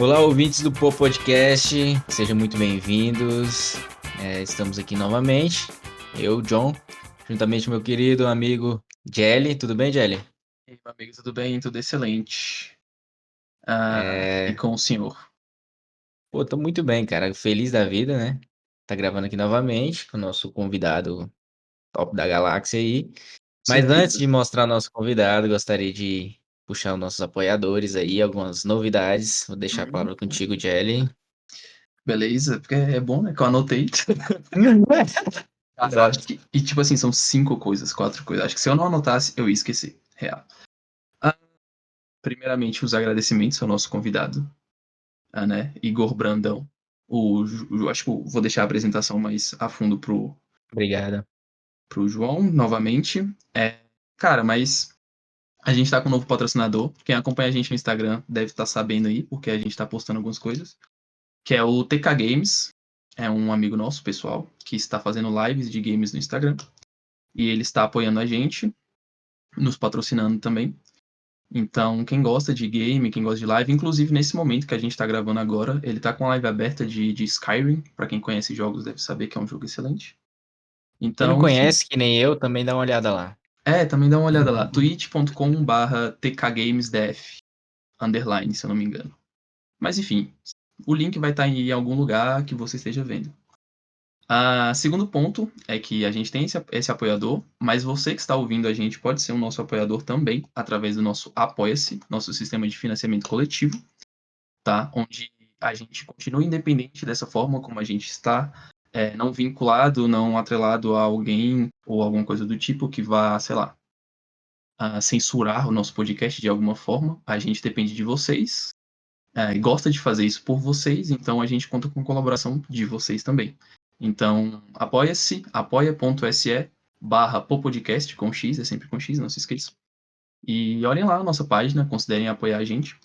Olá, ouvintes do Pô Podcast, sejam muito bem-vindos. Estamos aqui novamente, eu, John, juntamente com meu querido amigo Jelly. Tudo bem, Jelly? E aí, meu amigo, tudo bem? Tudo excelente. E É... com o senhor? Pô, tô muito bem, cara. Feliz da vida, né? Tá gravando aqui novamente com o nosso convidado top da galáxia aí. Mas antes Certeza. de mostrar nosso convidado, gostaria de puxar os nossos apoiadores aí, algumas novidades. Vou deixar a palavra contigo, Jelly. Beleza, porque é bom, né? Que eu anotei. Cara, acho Exato. que. E tipo assim, são 5 coisas, 4 coisas. Acho que se eu não anotasse, eu ia esquecer. Real. Ah, Primeiramente, os agradecimentos ao nosso convidado, né? Igor Brandão. Acho que eu vou deixar a apresentação mais a fundo Obrigado. pro João, novamente. Cara, mas a gente tá com um novo patrocinador. Quem acompanha a gente no Instagram deve estar sabendo aí, porque a gente tá postando algumas coisas. Que é o TK Games. É um amigo nosso, pessoal, que está fazendo lives de games no Instagram. E ele está apoiando a gente, nos patrocinando também. Então, quem gosta de game, quem gosta de live, inclusive nesse momento que a gente está gravando agora, ele está com a live aberta de Skyrim. Para quem conhece jogos, deve saber que é um jogo excelente. Quem não Então, enfim. conhece, que nem eu, também dá uma olhada lá. Também dá uma olhada lá. twitch.com/tkgamesdf, underline, se eu não me engano. Mas enfim, o link vai estar em algum lugar que você esteja vendo. Segundo ponto é que a gente tem esse apoiador, mas você que está ouvindo a gente pode ser um nosso apoiador também, através do nosso Apoia-se, nosso sistema de financiamento coletivo, tá? Onde a gente continua independente dessa forma como a gente está, não vinculado, não atrelado a alguém ou alguma coisa do tipo que vá, sei lá, censurar o nosso podcast de alguma forma. A gente depende de vocês, e gosta de fazer isso por vocês, então a gente conta com a colaboração de vocês também. Então, apoia-se, apoia.se/popodcast, com X, é sempre com X, não se esqueça. E olhem lá a nossa página, considerem apoiar a gente.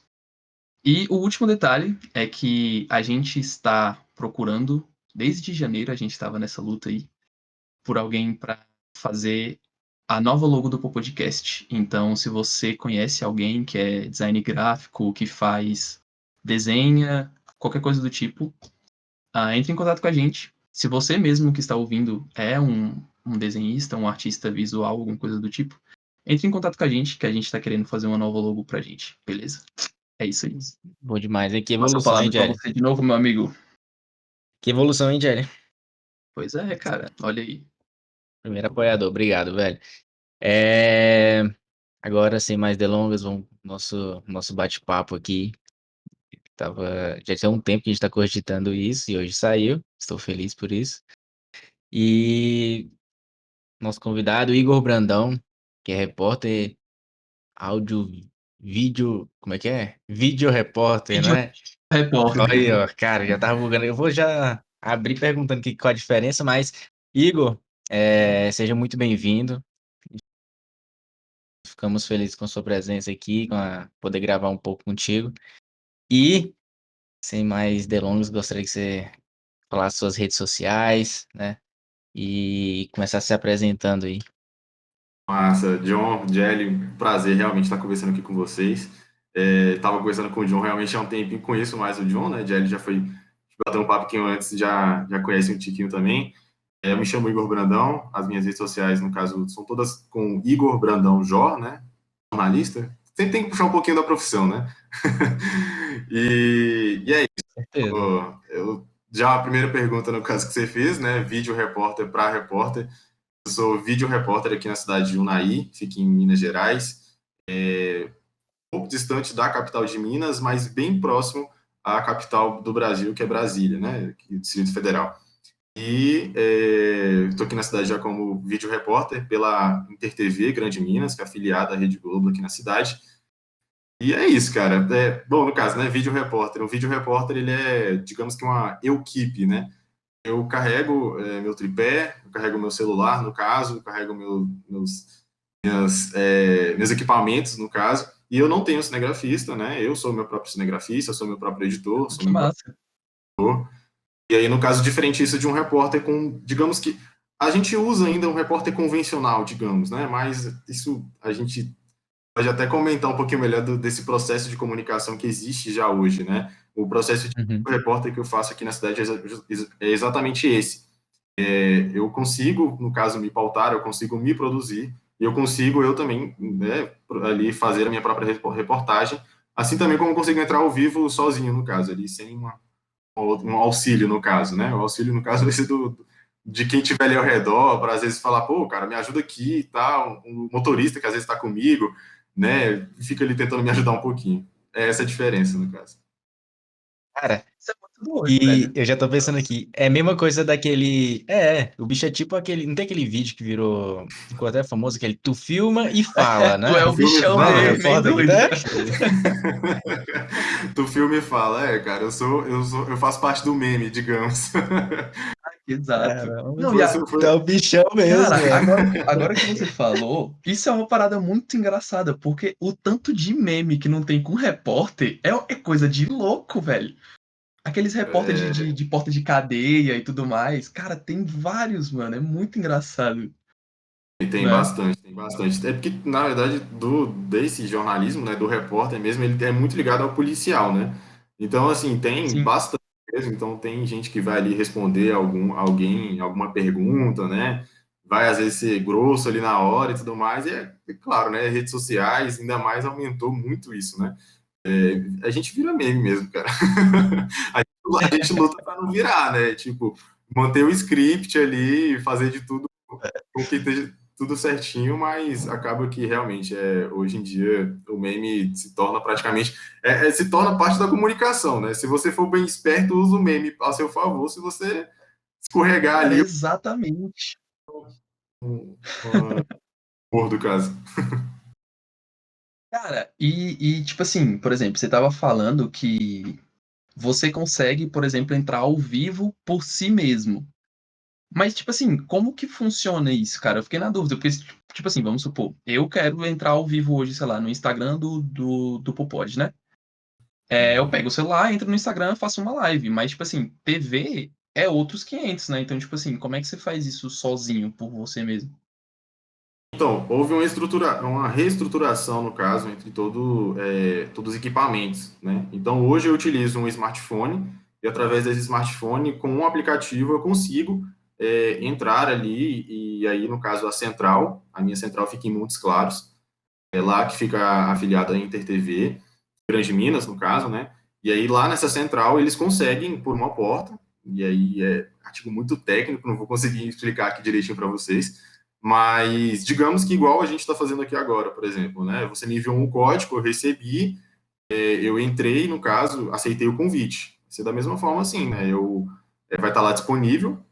E o último detalhe é que a gente está procurando, desde janeiro a gente estava nessa luta aí, por alguém para fazer a nova logo do Popodcast. Então, se você conhece alguém que é design gráfico, que faz desenha, qualquer coisa do tipo, entre em contato com a gente. Se você mesmo que está ouvindo é um desenhista, um artista visual, alguma coisa do tipo, entre em contato com a gente, que a gente está querendo fazer uma nova logo pra gente, beleza? É isso aí. Bom demais, hein? Que Passo a evolução, hein, palavra para Jelly? você de novo, meu amigo. Que evolução, hein, Jelly? Pois é, cara, olha aí. Primeiro apoiador, obrigado, velho. É... Agora, sem mais delongas, vamos pro nosso bate-papo aqui. Já tinha um tempo que a gente tá cogitando isso e hoje saiu. Estou feliz por isso. E nosso convidado, Igor Brandão, que é repórter áudio, vídeo, como é que é? Vídeo repórter, não Vídeo é? Olha repórter. aí, ó, cara, já tava bugando. Eu vou já abrir perguntando qual a diferença, mas, Igor, seja muito bem-vindo. Ficamos felizes com a sua presença aqui, poder gravar um pouco contigo. E, sem mais delongas, gostaria que você falasse suas redes sociais, né? E começasse se apresentando aí. Massa, John, Jelly, prazer realmente estar conversando aqui com vocês. Tava conversando com o John realmente há um tempinho, conheço mais o John, né? Jelly já foi bater um papinho antes, já conhece um tiquinho também. Eu me chamo Igor Brandão, as minhas redes sociais, no caso, são todas com Igor Brandão Jor, né? Jornalista. Sempre tem que puxar um pouquinho da profissão, né? E é isso. Certeza. Já a primeira pergunta, no caso que você fez, né? Vídeo repórter para repórter. Eu sou vídeo repórter aqui na cidade de Unai, fica em Minas Gerais, um pouco distante da capital de Minas, mas bem próximo à capital do Brasil, que é Brasília, né, Distrito Federal. E estou aqui na cidade já como vídeo repórter pela InterTV Grande Minas, que é afiliada à Rede Globo aqui na cidade. E é isso, cara. Bom, no caso, né, vídeo repórter. O vídeo repórter, ele é, digamos que uma equipe, né? Eu carrego meu tripé, eu carrego meu celular, no caso, eu carrego meus equipamentos, no caso, e eu não tenho cinegrafista, né? Eu sou meu próprio cinegrafista, sou meu próprio editor, sou Que meu próprio. massa. E aí, no caso, diferente isso de um repórter com, digamos que a gente usa ainda um repórter convencional, digamos, né? Mas isso a gente pode até comentar um pouquinho melhor desse processo de comunicação que existe já hoje, né? O processo de repórter que eu faço aqui na cidade é exatamente esse. Eu consigo, no caso, me pautar, eu consigo me produzir, e eu consigo, eu também, né, ali fazer a minha própria reportagem, assim também como eu consigo entrar ao vivo sozinho, no caso, ali, sem um auxílio, no caso, né? O auxílio, no caso, vai ser de quem estiver ali ao redor, para às vezes falar, pô, cara, me ajuda aqui e tal, um motorista que às vezes está comigo, né, fica ali tentando me ajudar um pouquinho. É essa a diferença, no caso. Cara, Isso é muito doido, e velho. eu já tô pensando aqui, é a mesma coisa daquele. O bicho é tipo aquele. Não tem aquele vídeo que ficou até famoso, aquele tu filma e fala, Tu é né? o O filme bichão Não é do fala, mesmo, hein, repórter que tá? doido? do filme fala, cara, eu faço parte do meme, digamos. Exato. Caramba, Não, tu é o bichão mesmo, cara, mano. agora que você falou, isso é uma parada muito engraçada, porque o tanto de meme que não tem com repórter é coisa de louco, velho. Aqueles repórteres de porta de cadeia e tudo mais, cara, tem vários, mano, é muito engraçado, E tem né? bastante, tem bastante. É porque, na verdade, desse jornalismo, né, do repórter mesmo, ele é muito ligado ao policial, né? Então, assim, tem Sim, bastante mesmo. Então, tem gente que vai ali responder alguma pergunta, né? Vai, às vezes, ser grosso ali na hora e tudo mais. E, é claro, né, redes sociais, ainda mais aumentou muito isso, né? A gente vira meme mesmo, cara. A gente luta para não virar, né? Tipo, manter o script ali, fazer de tudo com que esteja tudo certinho, mas acaba que realmente hoje em dia o meme se torna praticamente se torna parte da comunicação, né? Se você for bem esperto, usa o meme a seu favor. Se você escorregar cara, ali, exatamente. o humor do caso. Cara, tipo assim, por exemplo, você tava falando que você consegue, por exemplo, entrar ao vivo por si mesmo. Mas, tipo assim, como que funciona isso, cara? Eu fiquei na dúvida, porque, tipo assim, vamos supor, eu quero entrar ao vivo hoje, sei lá, no Instagram do Popod, né? Eu pego o celular, entro no Instagram, faço uma live, mas, tipo assim, TV é outros 500, né? Então, tipo assim, como é que você faz isso sozinho, por você mesmo? Então, houve uma reestruturação, no caso, entre todos os equipamentos, né? Então, hoje eu utilizo um smartphone e, através desse smartphone, com um aplicativo, eu consigo entrar ali e aí, no caso, a minha central fica em Montes Claros, é lá que fica afiliada à InterTV, Grande Minas, no caso, né? E aí, lá nessa central, eles conseguem, por uma porta, e aí é artigo muito técnico, não vou conseguir explicar aqui direitinho para vocês, mas digamos que igual a gente está fazendo aqui agora, por exemplo, né? Você me enviou um código, eu recebi, eu entrei, no caso, aceitei o convite. Vai ser da mesma forma assim, né? Vai estar lá disponível,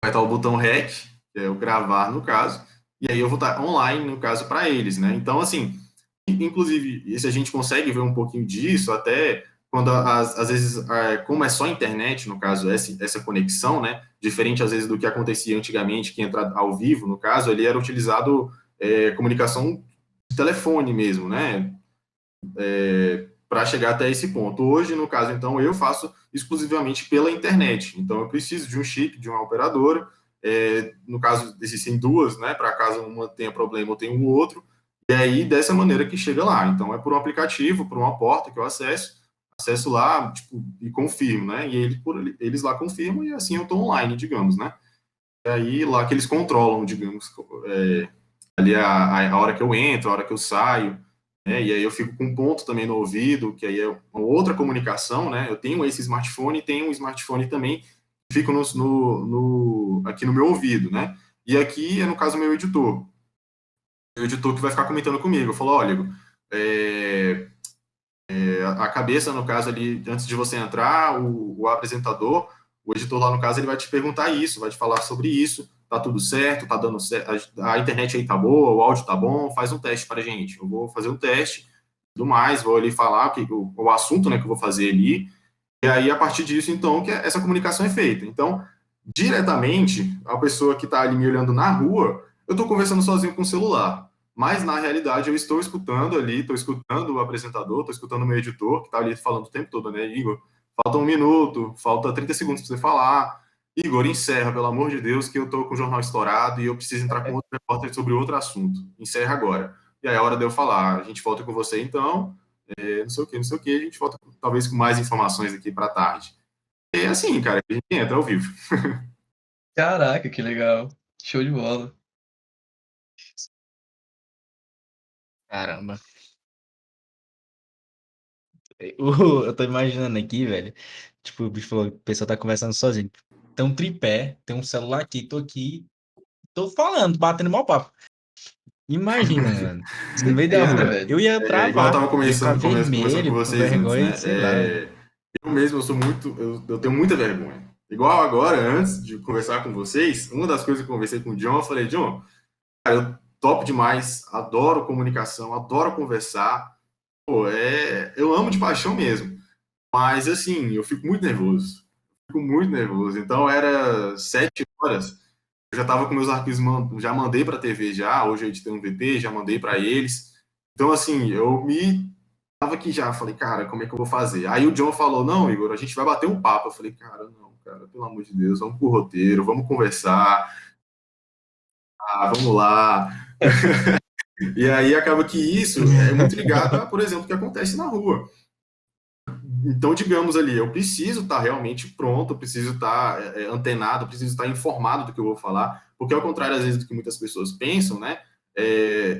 vai estar o botão REC, que é o gravar, no caso, e aí eu vou estar online, no caso, para eles, né? Então, assim, inclusive, se a gente consegue ver um pouquinho disso, até quando, às vezes, como é só internet, no caso, essa conexão, né? Diferente, às vezes, do que acontecia antigamente, que entra ao vivo, no caso, ele era utilizado comunicação de telefone mesmo, né? Para chegar até esse ponto. Hoje, no caso, então, eu faço exclusivamente pela internet. Então, eu preciso de um chip, de uma operadora. No caso, existem duas, né? Para caso uma tenha problema, eu tenho o outro. E aí, dessa maneira que chega lá. Então, é por um aplicativo, por uma porta que eu acesso lá, tipo, e confirmo, né? E eles lá confirmam e assim eu estou online, digamos, né? E aí, lá que eles controlam, digamos, ali a hora que eu entro, a hora que eu saio, né? E aí eu fico com um ponto também no ouvido, que aí é uma outra comunicação, né? Eu tenho esse smartphone e tenho um smartphone também que fica aqui no meu ouvido, né? E aqui é, no caso, o editor que vai ficar comentando comigo. Eu falo, olha, Igor, a cabeça, no caso ali, antes de você entrar, o apresentador, o editor lá no caso, ele vai te perguntar isso, vai te falar sobre isso, tá tudo certo, tá dando certo, a internet aí tá boa, o áudio tá bom, faz um teste pra gente. Eu vou fazer um teste, tudo mais, vou ali falar o assunto, né, que eu vou fazer ali, e aí a partir disso, então, que essa comunicação é feita. Então, diretamente, a pessoa que está ali me olhando na rua, eu estou conversando sozinho com o celular. Mas, na realidade, eu estou escutando ali, estou escutando o apresentador, estou escutando o meu editor, que está ali falando o tempo todo, né, Igor? Falta 1 minuto, falta 30 segundos para você falar. Igor, encerra, pelo amor de Deus, que eu estou com o jornal estourado e eu preciso entrar com outro repórter sobre outro assunto. Encerra agora. e aí é hora de eu falar, a gente volta com você então, não sei o que, a gente volta talvez com mais informações aqui para tarde. É assim, cara, a gente entra ao vivo. Caraca, que legal. Show de bola. Caramba. Eu tô imaginando aqui, velho. Tipo, o bicho falou, o pessoal tá conversando sozinho. Tem um tripé, tem um celular aqui, tô falando, batendo mal papo. Imagina, mano. Isso no meio da Certeza, rua. velho. Eu ia Igual eu travar, tava ia ficar conversando com vermelho, com vocês antes, vergonha, né? sei lá. Eu mesmo, eu tenho muita vergonha. Igual agora, antes de conversar com vocês, uma das coisas que eu conversei com o John, eu falei, John, cara, eu topo demais, adoro comunicação, adoro conversar, pô, eu amo de paixão mesmo. Mas, assim, eu fico muito nervoso. Fico muito nervoso. Então, era 7 horas, eu já estava com meus arquivos, já mandei para a TV já, hoje a gente tem um VT, já mandei para eles. Então, assim, eu me tava aqui já, falei, cara, como é que eu vou fazer? Aí o John falou, não, Igor, a gente vai bater um papo. Eu falei, cara, não, cara, pelo amor de Deus, vamos pro roteiro, vamos conversar, vamos lá. E aí acaba que isso é muito ligado a, por exemplo, o que acontece na rua. Então, digamos ali, eu preciso estar realmente pronto, eu preciso estar antenado, eu preciso estar informado do que eu vou falar, porque ao contrário, às vezes, do que muitas pessoas pensam, né?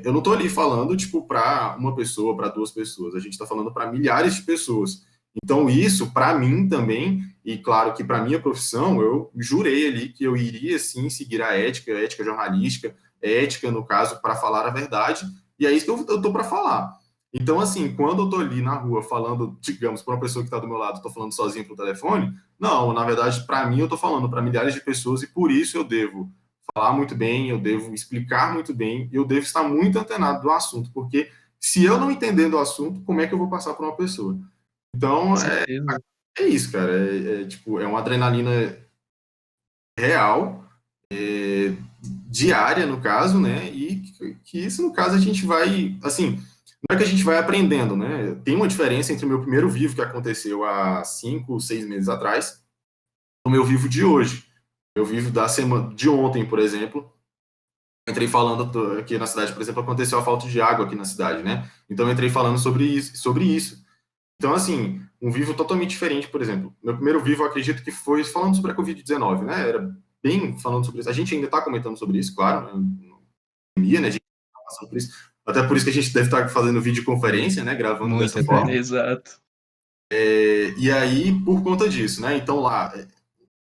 Eu não estou ali falando, tipo, para uma pessoa, para duas pessoas, a gente está falando para milhares de pessoas. Então, isso, para mim também, e claro que para minha profissão, eu jurei ali que eu iria, sim, seguir a ética jornalística, ética, no caso, para falar a verdade, e é isso que eu estou para falar. Então, assim, quando eu tô ali na rua falando, digamos, para uma pessoa que está do meu lado, tô falando sozinho pro telefone, não, na verdade, para mim, eu tô falando para milhares de pessoas e por isso eu devo falar muito bem, eu devo explicar muito bem, eu devo estar muito antenado do assunto, porque se eu não entender do assunto, como é que eu vou passar para uma pessoa? Então, Com certeza. é isso, cara. Tipo, é uma adrenalina real, diária, no caso, né? E que isso, no caso, a gente vai, assim, não é que a gente vai aprendendo, né? Tem uma diferença entre o meu primeiro vivo, que aconteceu há 5, 6 meses atrás, e o meu vivo de hoje. Eu vivo da semana de ontem, por exemplo. Entrei falando aqui na cidade, por exemplo, aconteceu a falta de água aqui na cidade, né? Então eu entrei falando sobre isso. Então, assim, um vivo totalmente diferente, por exemplo. Meu primeiro vivo, eu acredito que foi falando sobre a Covid-19, né? Era bem falando sobre isso. A gente ainda está comentando sobre isso, claro, pandemia, né? A gente tá passando por isso. Até por isso que a gente deve estar fazendo videoconferência, né? Gravando dessa Muita, forma. velho. Exato. E aí, por conta disso, né? Então, lá,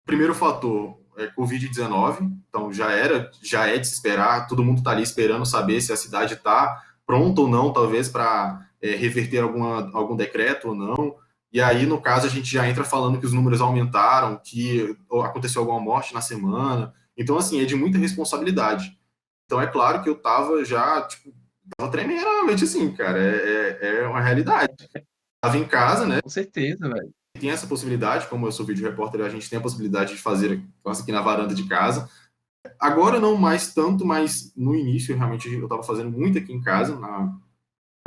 primeiro fator é Covid-19, então já é de se esperar, todo mundo está ali esperando saber se a cidade está pronta ou não, talvez, para reverter algum decreto ou não. E aí, no caso, a gente já entra falando que os números aumentaram, que aconteceu alguma morte na semana. Então, assim, é de muita responsabilidade. Então, é claro que eu tava já, tipo, tava tremendo, realmente, assim, cara, é uma realidade. Tava em casa, né? Com certeza, velho. Tem essa possibilidade, como eu sou vídeo repórter, a gente tem a possibilidade de fazer aqui na varanda de casa. Agora não mais tanto, mas no início realmente eu estava fazendo muito aqui em casa, na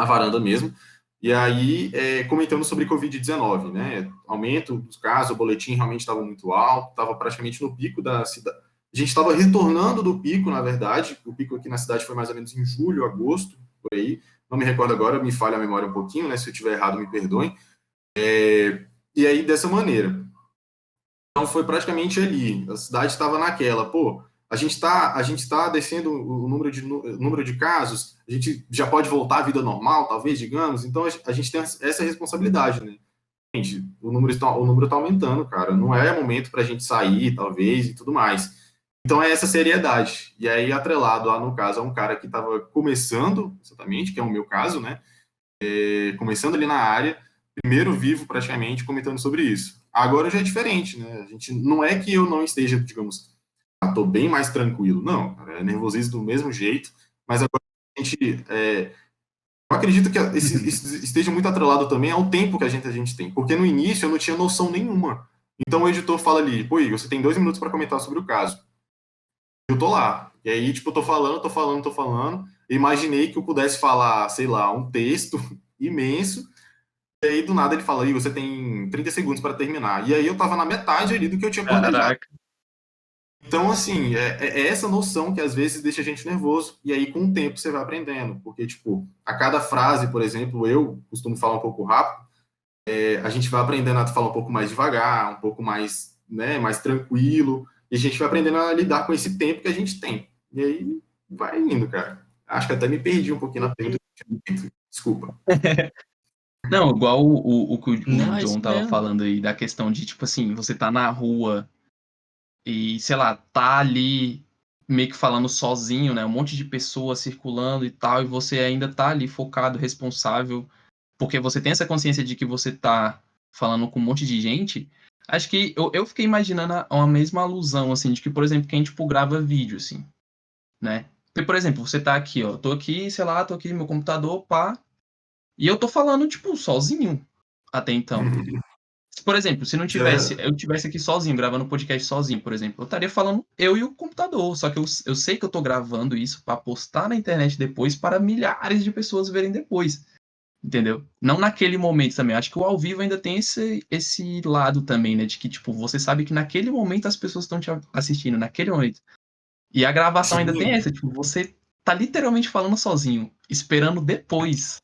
varanda mesmo. E aí, comentando sobre Covid-19, né? Aumento dos casos, o boletim realmente estava muito alto, estava praticamente no pico da cidade. A gente estava retornando do pico, na verdade. O pico aqui na cidade foi mais ou menos em julho, agosto, por aí. Não me recordo agora, me falha a memória um pouquinho, né? Se eu estiver errado, me perdoem. E aí, dessa maneira. Então, foi praticamente ali. A cidade estava naquela. Pô, a gente tá descendo o número de casos, a gente já pode voltar à vida normal, talvez, digamos. Então, a gente tem essa responsabilidade, né? Gente, o número tá aumentando, cara. Não é momento para a gente sair, talvez, e tudo mais. Então, é essa seriedade. E aí, atrelado, no caso, a um cara que estava começando, exatamente, que é o meu caso, né? Começando ali na área, primeiro vivo praticamente comentando sobre isso. Agora já é diferente, né? A gente não é que eu não esteja, digamos, tô bem mais tranquilo, não, cara, é nervosismo do mesmo jeito, mas agora a gente, eu acredito que isso esteja muito atrelado também ao tempo que a gente tem, porque no início eu não tinha noção nenhuma. Então o editor fala ali, pô, Igor, você tem 2 minutos para comentar sobre o caso. Eu tô lá. E aí, tipo, eu tô falando. Imaginei que eu pudesse falar, sei lá, um texto imenso. E aí, do nada, ele fala, Igor, você tem 30 segundos para terminar. E aí, eu tava na metade ali do que eu tinha planejado. Caraca. Então, assim, é essa noção que às vezes deixa a gente nervoso, e aí com o tempo você vai aprendendo, porque, tipo, a cada frase, por exemplo, eu costumo falar um pouco rápido, a gente vai aprendendo a falar um pouco mais devagar, um pouco mais, né, mais tranquilo, e a gente vai aprendendo a lidar com esse tempo que a gente tem. E aí vai indo, cara. Acho que até me perdi um pouquinho na pergunta. Desculpa. Não, igual o que Não, o é isso John tava mesmo. falando aí, da questão de, tipo assim, você tá na rua e, sei lá, tá ali meio que falando sozinho, né? Um monte de pessoas circulando e tal, e você ainda tá ali focado, responsável, porque você tem essa consciência de que você tá falando com um monte de gente. Acho que eu fiquei imaginando uma mesma alusão, assim, de que, por exemplo, quem, tipo, grava vídeo, assim, né? Porque, por exemplo, você tá aqui, ó, tô aqui, sei lá, tô aqui no meu computador, pá, e eu tô falando, tipo, sozinho até então. Por exemplo, se não tivesse, É, eu tivesse aqui sozinho, gravando um podcast sozinho, por exemplo, eu estaria falando eu e o computador. Só que eu sei que eu tô gravando isso para postar na internet depois para milhares de pessoas verem depois. Entendeu? Não naquele momento também. Acho que o ao vivo ainda tem esse lado também, né? De que, tipo, você sabe que naquele momento as pessoas estão te assistindo, naquele momento. E a gravação ainda tem sim, essa, tipo, você tá literalmente falando sozinho, esperando depois,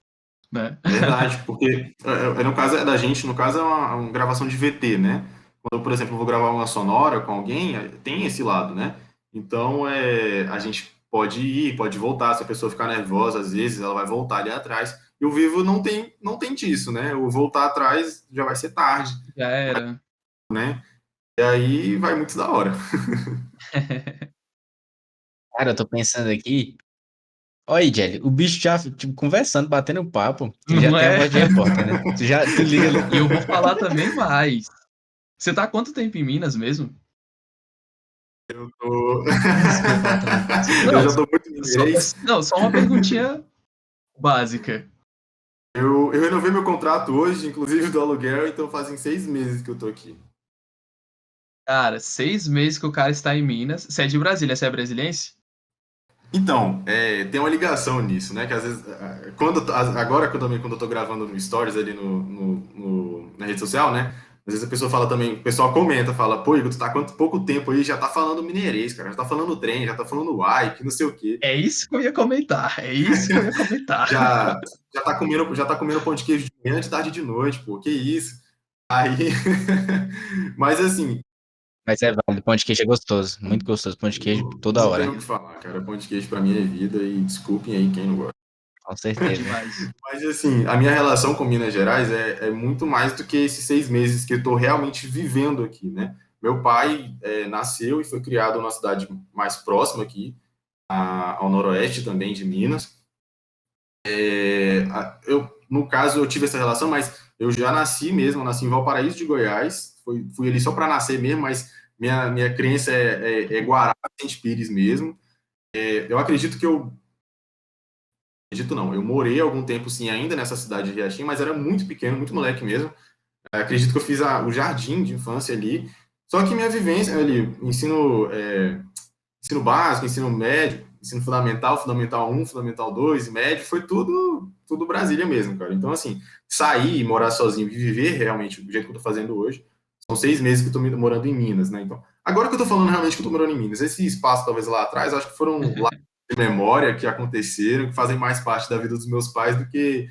né? verdade, porque no caso é da gente, no caso é uma gravação de VT, né? Quando eu, por exemplo, vou gravar uma sonora com alguém, tem esse lado, né? Então, a gente pode ir, pode voltar, se a pessoa ficar nervosa, às vezes ela vai voltar ali atrás. E o vivo não tem disso, né? O voltar atrás já vai ser tarde, Já era. né? E aí vai muito da hora. Cara, eu tô pensando aqui. Olha aí, Jelly, o bicho já, tipo, conversando, batendo papo, ele já Não tem a é? voz de repórter, né? Tu liga ali. E eu vou falar também mais. Você tá há quanto tempo em Minas mesmo? Tô- Desculpa, Antônio. Eu Não, já tô muito mineirês. não, só uma perguntinha básica. Eu renovei meu contrato hoje, inclusive do aluguel, então fazem 6 meses que eu tô aqui. Cara, 6 meses que o cara está em Minas. Você é de Brasília, você é brasiliense? Então, tem uma ligação nisso, né? Que às vezes, agora quando eu tô gravando no Stories ali na rede social, né? Às vezes a pessoa fala também, o pessoal comenta, fala, pô, Igor, tu tá há quanto pouco tempo aí, já tá falando mineirês, cara, já tá falando trem, já tá falando uai, que não sei o quê. É isso que eu ia comentar. É isso que eu ia comentar. Já, já tá comendo pão de queijo de manhã, de tarde e de noite, pô, que isso. Aí, mas assim, Mas é válido, pão de queijo é gostoso, muito gostoso, pão de queijo toda não tenho hora, o que falar, cara, pão de queijo pra mim é vida e desculpem aí quem não gosta. com É certeza. demais. Mas assim, a minha relação com Minas Gerais é muito mais do que esses 6 meses que eu estou realmente vivendo aqui, né? Meu pai nasceu e foi criado numa cidade mais próxima aqui, ao noroeste também de Minas. No caso, eu tive essa relação, mas eu já nasci mesmo, eu nasci em Valparaíso de Goiás, fui ali só para nascer mesmo, mas minha crença é Guará, Sente Pires mesmo. Eu acredito não, eu morei algum tempo sim ainda nessa cidade de Riachim, mas era muito pequeno, muito moleque mesmo. Acredito que eu fiz o jardim de infância ali. Só que minha vivência ali, ensino básico, ensino médio, ensino fundamental, fundamental 1, fundamental 2, médio, foi tudo Brasília mesmo, cara. Então, assim, sair, morar sozinho e viver realmente do jeito que eu tô fazendo hoje, são 6 meses que eu tô morando em Minas, né? Então, agora que eu tô falando realmente que eu tô morando em Minas, esse espaço talvez lá atrás, acho que foram lá de memória que aconteceram, que fazem mais parte da vida dos meus pais do que,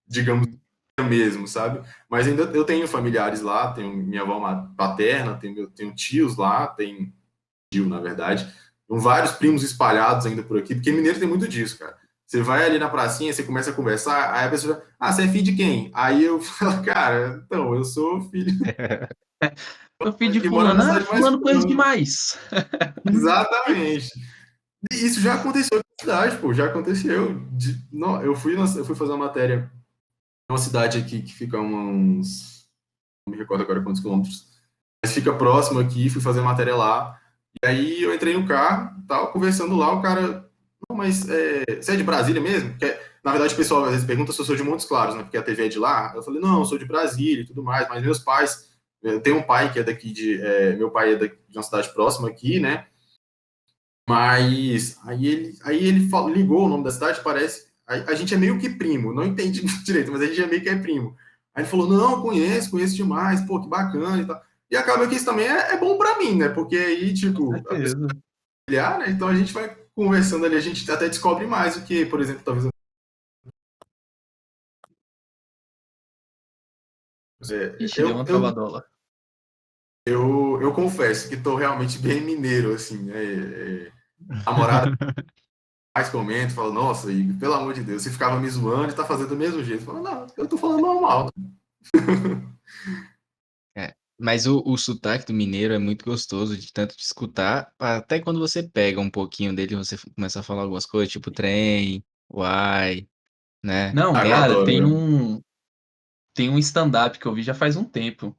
digamos, Sim. mesmo, sabe? Mas ainda eu tenho familiares lá, tenho minha avó paterna, tenho tios lá, tem tio, na verdade. Tem vários primos espalhados ainda por aqui, porque mineiro tem muito disso, cara. Você vai ali na pracinha, você começa a conversar, aí a pessoa fala, você é filho de quem? Aí eu falo, cara, então, eu sou filho Meu filho de que mora na fulano. Ah, cidade mais fulano conhece próxima. demais. Exatamente. E isso já aconteceu na cidade, pô, já aconteceu. Não, eu fui fazer uma matéria em uma cidade aqui que fica uns, não me recordo agora quantos quilômetros, mas fica próximo aqui, fui fazer matéria lá. E aí eu entrei no carro, tava conversando lá, o cara, não, mas você é de Brasília mesmo? Porque, na verdade, o pessoal às vezes pergunta se eu sou de Montes Claros, né? Porque a TV é de lá. Eu falei, não, eu sou de Brasília e tudo mais, mas meus pais, eu tenho um pai que é daqui meu pai é daqui de uma cidade próxima aqui, né? Mas aí ele ligou o nome da cidade, parece. A gente é meio que primo, não entendi direito, mas a gente é meio que é primo. Aí ele falou: não, conheço demais, pô, que bacana e tal. E acaba que isso também é bom pra mim, né? Porque aí, tipo, a pessoa Certeza. vai olhar, né? Então a gente vai conversando ali, a gente até descobre mais o que, por exemplo, talvez Ixi, deu eu, uma eu, travadola. eu confesso que tô realmente bem mineiro, assim, né? Namorada mais comenta, fala, nossa, Igor, pelo amor de Deus, você ficava me zoando e tá fazendo do mesmo jeito. Fala, não, eu tô falando normal. É, mas o sotaque do mineiro é muito gostoso de tanto de escutar, até quando você pega um pouquinho dele, você começa a falar algumas coisas, tipo trem, uai, né? Não, Ah, eu Tem a... cara, adoro, meu. tem um stand-up que eu vi já faz um tempo.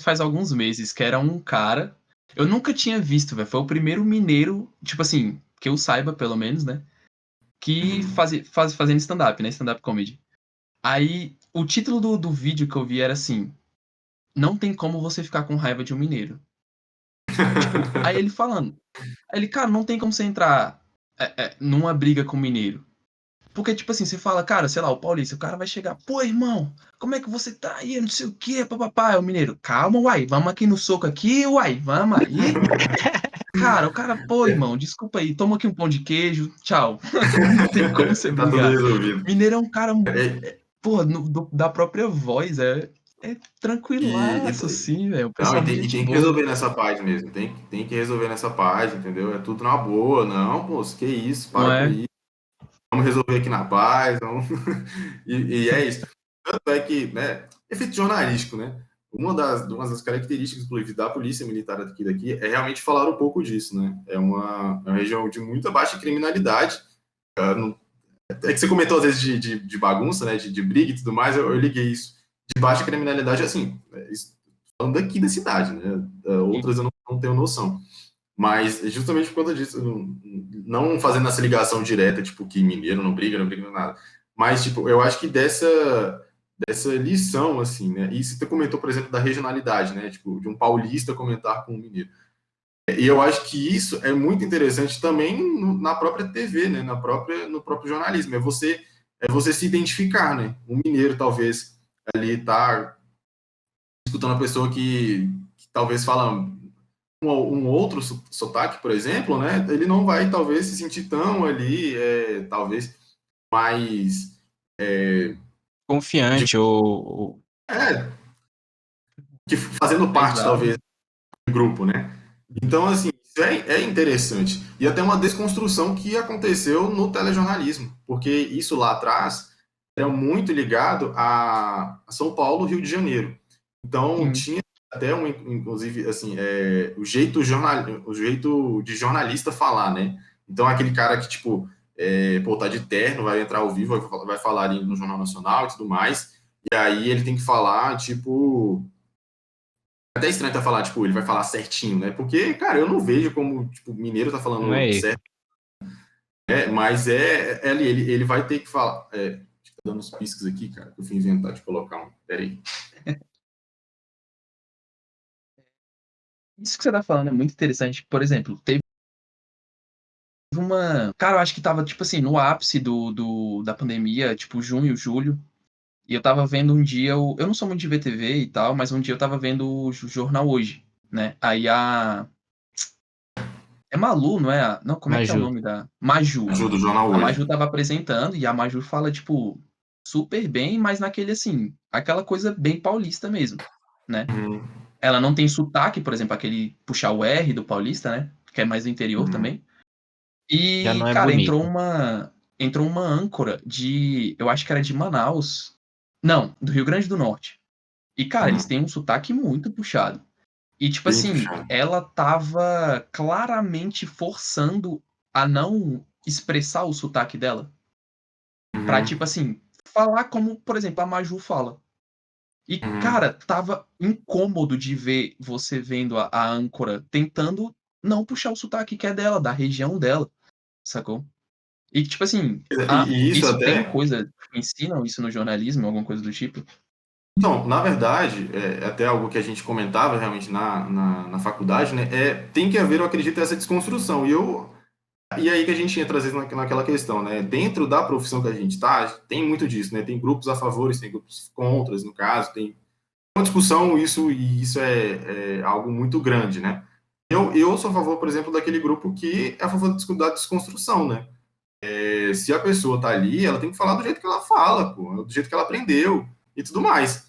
Faz alguns meses, que era um cara. Eu nunca tinha visto, velho. Foi o primeiro mineiro, tipo assim, que eu saiba, pelo menos, né? Que Uhum. fazendo stand-up, né? Stand-up comedy. Aí, o título do vídeo que eu vi era assim: Não tem como você ficar com raiva de um mineiro. Tipo, aí ele falando. Aí ele, cara, não tem como você entrar numa briga com o mineiro. Porque, tipo assim, você fala, cara, sei lá, o paulista, o cara vai chegar, pô, irmão, como é que você tá aí? Não sei o quê, papapá. É o mineiro, calma, uai, vamos aqui no soco aqui, uai, vamos aí. Cara, o cara, pô, irmão, desculpa aí, toma aqui um pão de queijo, tchau. Não tem como você Tá tudo brigar. resolvido. Mineiro é um cara, É, pô, da própria voz, é e, tranquilaço, e, assim, velho. O não, pessoal de e gente tem que boa. resolver nessa paz mesmo. Tem que resolver nessa paz, entendeu? É tudo na boa. Não, moço, que isso, Não para com é? isso. Vamos resolver aqui na paz. Vamos... e é isso. Tanto é que, né, efeito jornalístico, né? Uma das características, inclusive, da polícia militar daqui é realmente falar um pouco disso, né? É uma região de muita baixa criminalidade. É que você comentou às vezes de bagunça, né? De briga e tudo mais, eu liguei isso. De baixa criminalidade, assim, falando daqui da cidade, né? Outras eu não tenho noção. Mas justamente por conta disso, não fazendo essa ligação direta, tipo, que mineiro não briga nada. Mas, tipo, eu acho que dessa lição, assim, né? E você comentou, por exemplo, da regionalidade, né? Tipo, de um paulista comentar com um mineiro. E eu acho que isso é muito interessante também na própria TV, né? No próprio jornalismo. É você se identificar, né? Um mineiro, talvez, ali tá escutando uma pessoa que talvez fala um outro sotaque, por exemplo, né? Ele não vai, talvez, se sentir tão ali, talvez, mais... De, Confiante ou... é, fazendo parte, Exato. talvez, grupo, né? Então, assim, isso é interessante. E até uma desconstrução que aconteceu no telejornalismo, porque isso lá atrás era muito ligado a São Paulo, Rio de Janeiro. Então, Sim. tinha até inclusive, assim, o jeito de jornalista falar, né? Então, aquele cara que, tipo, pô, tá de terno, vai entrar ao vivo, vai falar ali no Jornal Nacional e tudo mais, e aí ele tem que falar, tipo, até estranho até falar, tipo, ele vai falar certinho, né? Porque, cara, eu não vejo como, tipo, mineiro tá não é falando erro. certo, mas ali, ele vai ter que falar. Tá dando uns piscos aqui, cara, que eu fui inventar de colocar um. Pera aí. Isso que você tá falando é muito interessante. Por exemplo, teve uma. Cara, eu acho que tava, tipo assim, no ápice da pandemia, tipo, junho, julho. E eu tava vendo um dia. Eu não sou muito de ver TV e tal, mas um dia eu tava vendo o Jornal Hoje, né? Aí a. É Malu, não é? Não, como é que é o Maju. nome da. Maju. Ajuda o jornal A hoje. Maju tava apresentando e a Maju fala, tipo, super bem, mas naquele assim, aquela coisa bem paulista mesmo, né? Uhum, Ela não tem sotaque, por exemplo, aquele puxar o R do paulista, né? Que é mais do interior uhum, também. Já E, não é cara, bonito. entrou uma âncora eu acho que era de Manaus. Não, do Rio Grande do Norte. E, cara, eles uhum. têm um sotaque muito puxado. E, tipo Bem assim, puxado. ela tava claramente forçando a não expressar o sotaque dela. Pra, Uhum, tipo assim, falar como, por exemplo, a Maju fala. E, uhum. cara, tava incômodo de ver você vendo a âncora tentando não puxar o sotaque que é dela, da região dela, sacou? E, tipo assim, E isso isso tem até. coisa, ensinam isso no jornalismo, alguma coisa do tipo? Então, na verdade, até algo que a gente comentava realmente na faculdade, né? Tem que haver, eu acredito, essa desconstrução. E aí que a gente entra, às vezes, naquela questão, né? Dentro da profissão que a gente está, tem muito disso, né? Tem grupos a favores, tem grupos contras, no caso, tem uma discussão, isso é algo muito grande, né? Eu sou a favor, por exemplo, daquele grupo que é a favor da desconstrução, né? Se a pessoa tá ali, ela tem que falar do jeito que ela fala, pô, do jeito que ela aprendeu e tudo mais.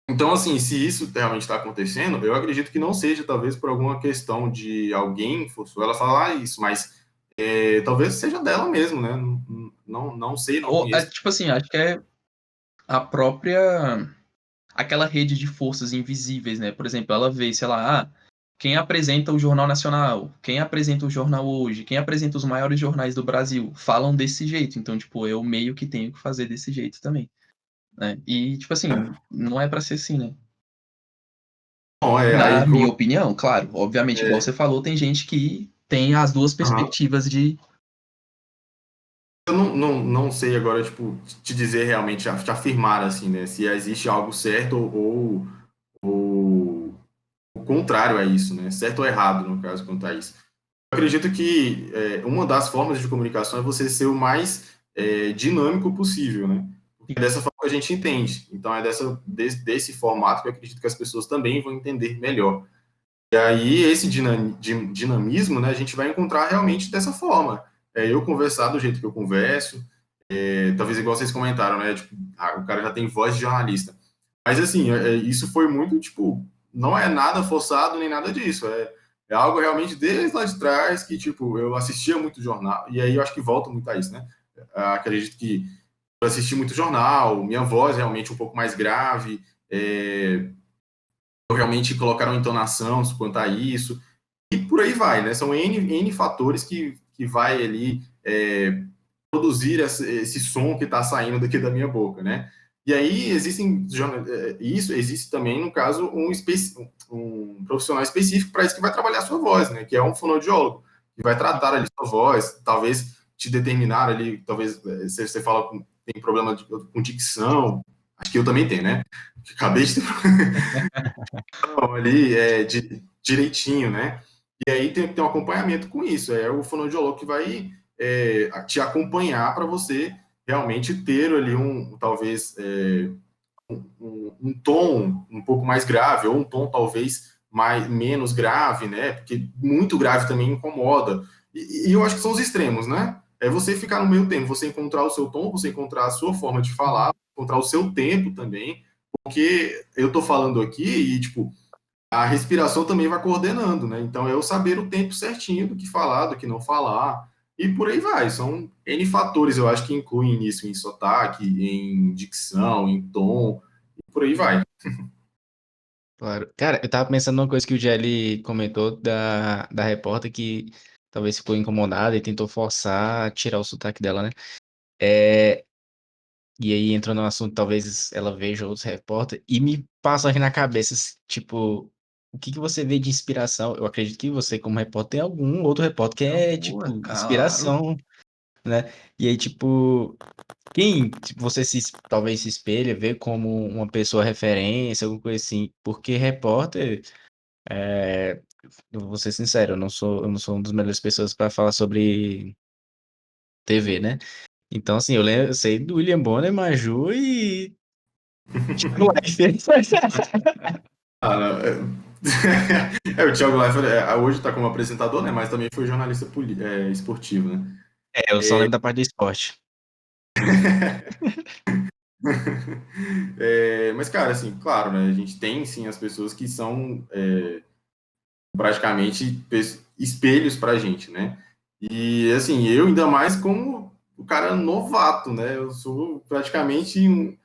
Então, assim, se isso realmente está acontecendo, eu acredito que não seja, talvez, por alguma questão de alguém forçou ela a falar isso, mas talvez seja dela mesmo, né? Não sei, não conheço. Tipo assim, acho que é a própria. Aquela rede de forças invisíveis, né? Por exemplo, ela vê, sei lá, quem apresenta o Jornal Nacional, quem apresenta o Jornal Hoje, quem apresenta os maiores jornais do Brasil, falam desse jeito. Então, tipo, eu meio que tenho que fazer desse jeito também, né? E, tipo assim, não é pra ser assim, né? Bom, Na aí, minha opinião, claro, obviamente, igual é, você falou, tem gente que tem as duas aham. perspectivas de. Eu não sei agora, tipo, te dizer realmente, te afirmar, assim, né? Se existe algo certo ou o contrário a isso, né? Certo ou errado, no caso, quanto a isso. Eu acredito que uma das formas de comunicação é você ser o mais dinâmico possível, né? Porque é dessa forma que a gente entende. Então, é desse formato que eu acredito que as pessoas também vão entender melhor. E aí, esse dinamismo, né, a gente vai encontrar realmente dessa forma. Eu conversar do jeito que eu converso, talvez igual vocês comentaram, né? Tipo, o cara já tem voz de jornalista. Mas, assim, isso foi muito, tipo, não é nada forçado nem nada disso. É algo realmente desde lá de trás que, tipo, eu assistia muito jornal. E aí eu acho que volta muito a isso, né? Acredito que eu assisti muito jornal, minha voz realmente um pouco mais grave, realmente colocaram entonação quanto a isso. E por aí vai, né? São N fatores que vai ali produzir esse som que está saindo daqui da minha boca, né? E aí existe também, no caso, um profissional específico para isso que vai trabalhar a sua voz, né? Que é um fonoaudiólogo, que vai tratar ali sua voz, talvez te determinar ali, talvez se você fala tem problema com dicção, acho que eu também tenho, né? Acabei de ter ali direitinho, né? E aí tem que ter um acompanhamento com isso. É o fonoaudiólogo que vai te acompanhar para você realmente ter ali talvez um tom um pouco mais grave ou um tom talvez menos grave, né? Porque muito grave também incomoda. E eu acho que são os extremos, né? É você ficar no meio tempo, você encontrar o seu tom, você encontrar a sua forma de falar, encontrar o seu tempo também, porque eu tô falando aqui e tipo a respiração também vai coordenando, né? Então, é eu saber o tempo certinho do que falar, do que não falar, e por aí vai. São N fatores, eu acho que incluem nisso em sotaque, em dicção, em tom, e por aí vai. Claro. Cara, eu tava pensando numa coisa que o Jelly comentou da repórter que talvez ficou incomodada e tentou forçar a tirar o sotaque dela, né? É, e aí entrou no assunto, talvez ela veja outros repórter e me passa aqui na cabeça, tipo, o que que você vê de inspiração? Eu acredito que você, como repórter, tem algum outro repórter que Não, é, boa, tipo, claro. inspiração, né? E aí, tipo, quem tipo, você talvez se espelha, vê como uma pessoa referência, alguma coisa assim, porque repórter, eu vou ser sincero, eu não sou uma das melhores pessoas para falar sobre TV, né? Então, assim, eu sei do William Bonner, Maju e Thiago Leifert. Ah, não, o Thiago Leifert hoje está como apresentador, né? Mas também foi jornalista esportivo, né? Eu só lembro da parte do esporte. Mas, cara, assim, claro, né? A gente tem, sim, as pessoas que são praticamente espelhos pra gente, né? E assim, eu ainda mais como o cara novato, né? Eu sou praticamente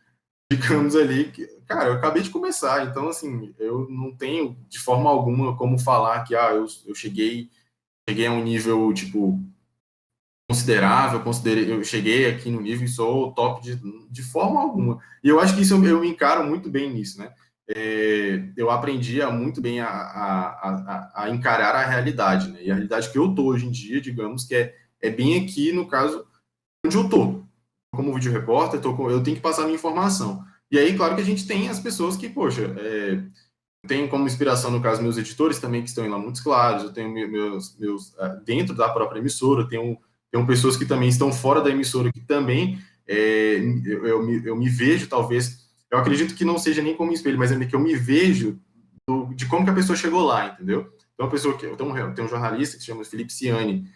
digamos ali, cara, eu acabei de começar, então assim, eu não tenho de forma alguma como falar que eu cheguei a um nível tipo considerável, eu cheguei aqui no nível e sou top de forma alguma. E eu acho que isso eu me encaro muito bem nisso, né? Eu aprendi muito bem a encarar a realidade, né? E a realidade que eu tô hoje em dia, digamos, que é bem aqui, no caso, onde eu tô. Como vídeo repórter, eu tenho que passar a minha informação. E aí, claro que a gente tem as pessoas que, poxa, tem como inspiração, no caso, meus editores também, que estão lá muito claros, eu tenho meus dentro da própria emissora, tenho pessoas que também estão fora da emissora, que também eu me vejo, talvez, eu acredito que não seja nem como espelho, mas é que eu me vejo de como que a pessoa chegou lá, entendeu? Então, a pessoa que tem um jornalista que se chama Felipe Ciani,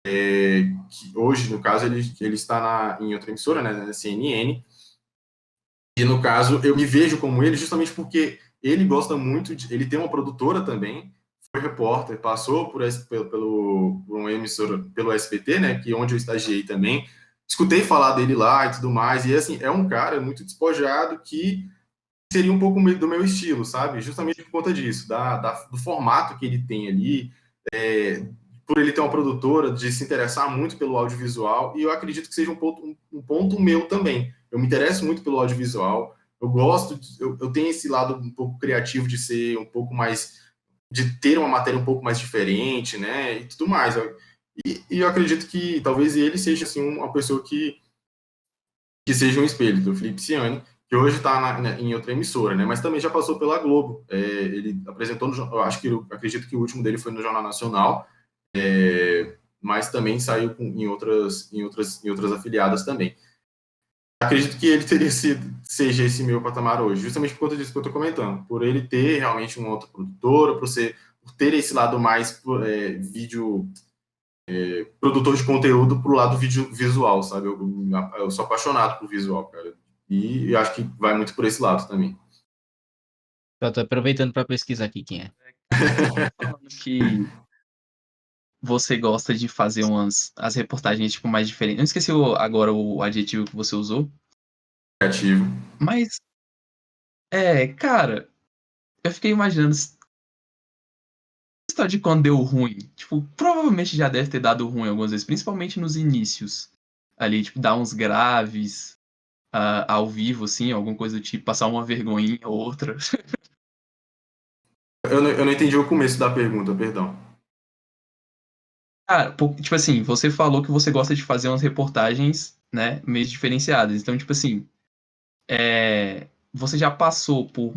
que hoje, no caso, ele está em outra emissora, né, na CNN, e no caso, eu me vejo como ele justamente porque ele gosta muito, ele tem uma produtora também, foi repórter, passou por uma emissora, pelo SBT, né, que onde eu estagiei também, escutei falar dele lá e tudo mais, e assim, é um cara muito despojado que seria um pouco do meu estilo, sabe? Justamente por conta disso, do formato que ele tem ali, por ele ter uma produtora, de se interessar muito pelo audiovisual, e eu acredito que seja um ponto meu também. Eu me interesso muito pelo audiovisual, eu gosto, eu tenho esse lado um pouco criativo de ser um pouco mais, de ter uma matéria um pouco mais diferente, né, e tudo mais. E eu acredito que talvez ele seja, assim, uma pessoa que seja um espelho do Felipe Ciani, que hoje está em outra emissora, né? Mas também já passou pela Globo. Ele apresentou, eu acredito que o último dele foi no Jornal Nacional, mas também saiu em outras afiliadas também. Acredito que ele seja esse meu patamar hoje, justamente por conta disso que eu estou comentando, por ele ter realmente uma outra produtora, por ter esse lado mais produtor de conteúdo pro lado visual, sabe? Eu sou apaixonado por visual, cara. E eu acho que vai muito por esse lado também. Eu tô aproveitando para pesquisar aqui quem é. Falando que você gosta de fazer as reportagens tipo mais diferentes. Eu esqueci agora o adjetivo que você usou. Criativo. Mas, cara, eu fiquei imaginando história de quando deu ruim. Tipo, provavelmente já deve ter dado ruim algumas vezes, principalmente nos inícios. Ali, tipo, dar uns graves ao vivo, assim, alguma coisa do tipo, passar uma vergonhinha ou outra. Eu não entendi o começo da pergunta, perdão. Cara, tipo assim, você falou que você gosta de fazer umas reportagens, né, meio diferenciadas. Então, tipo assim, você já passou por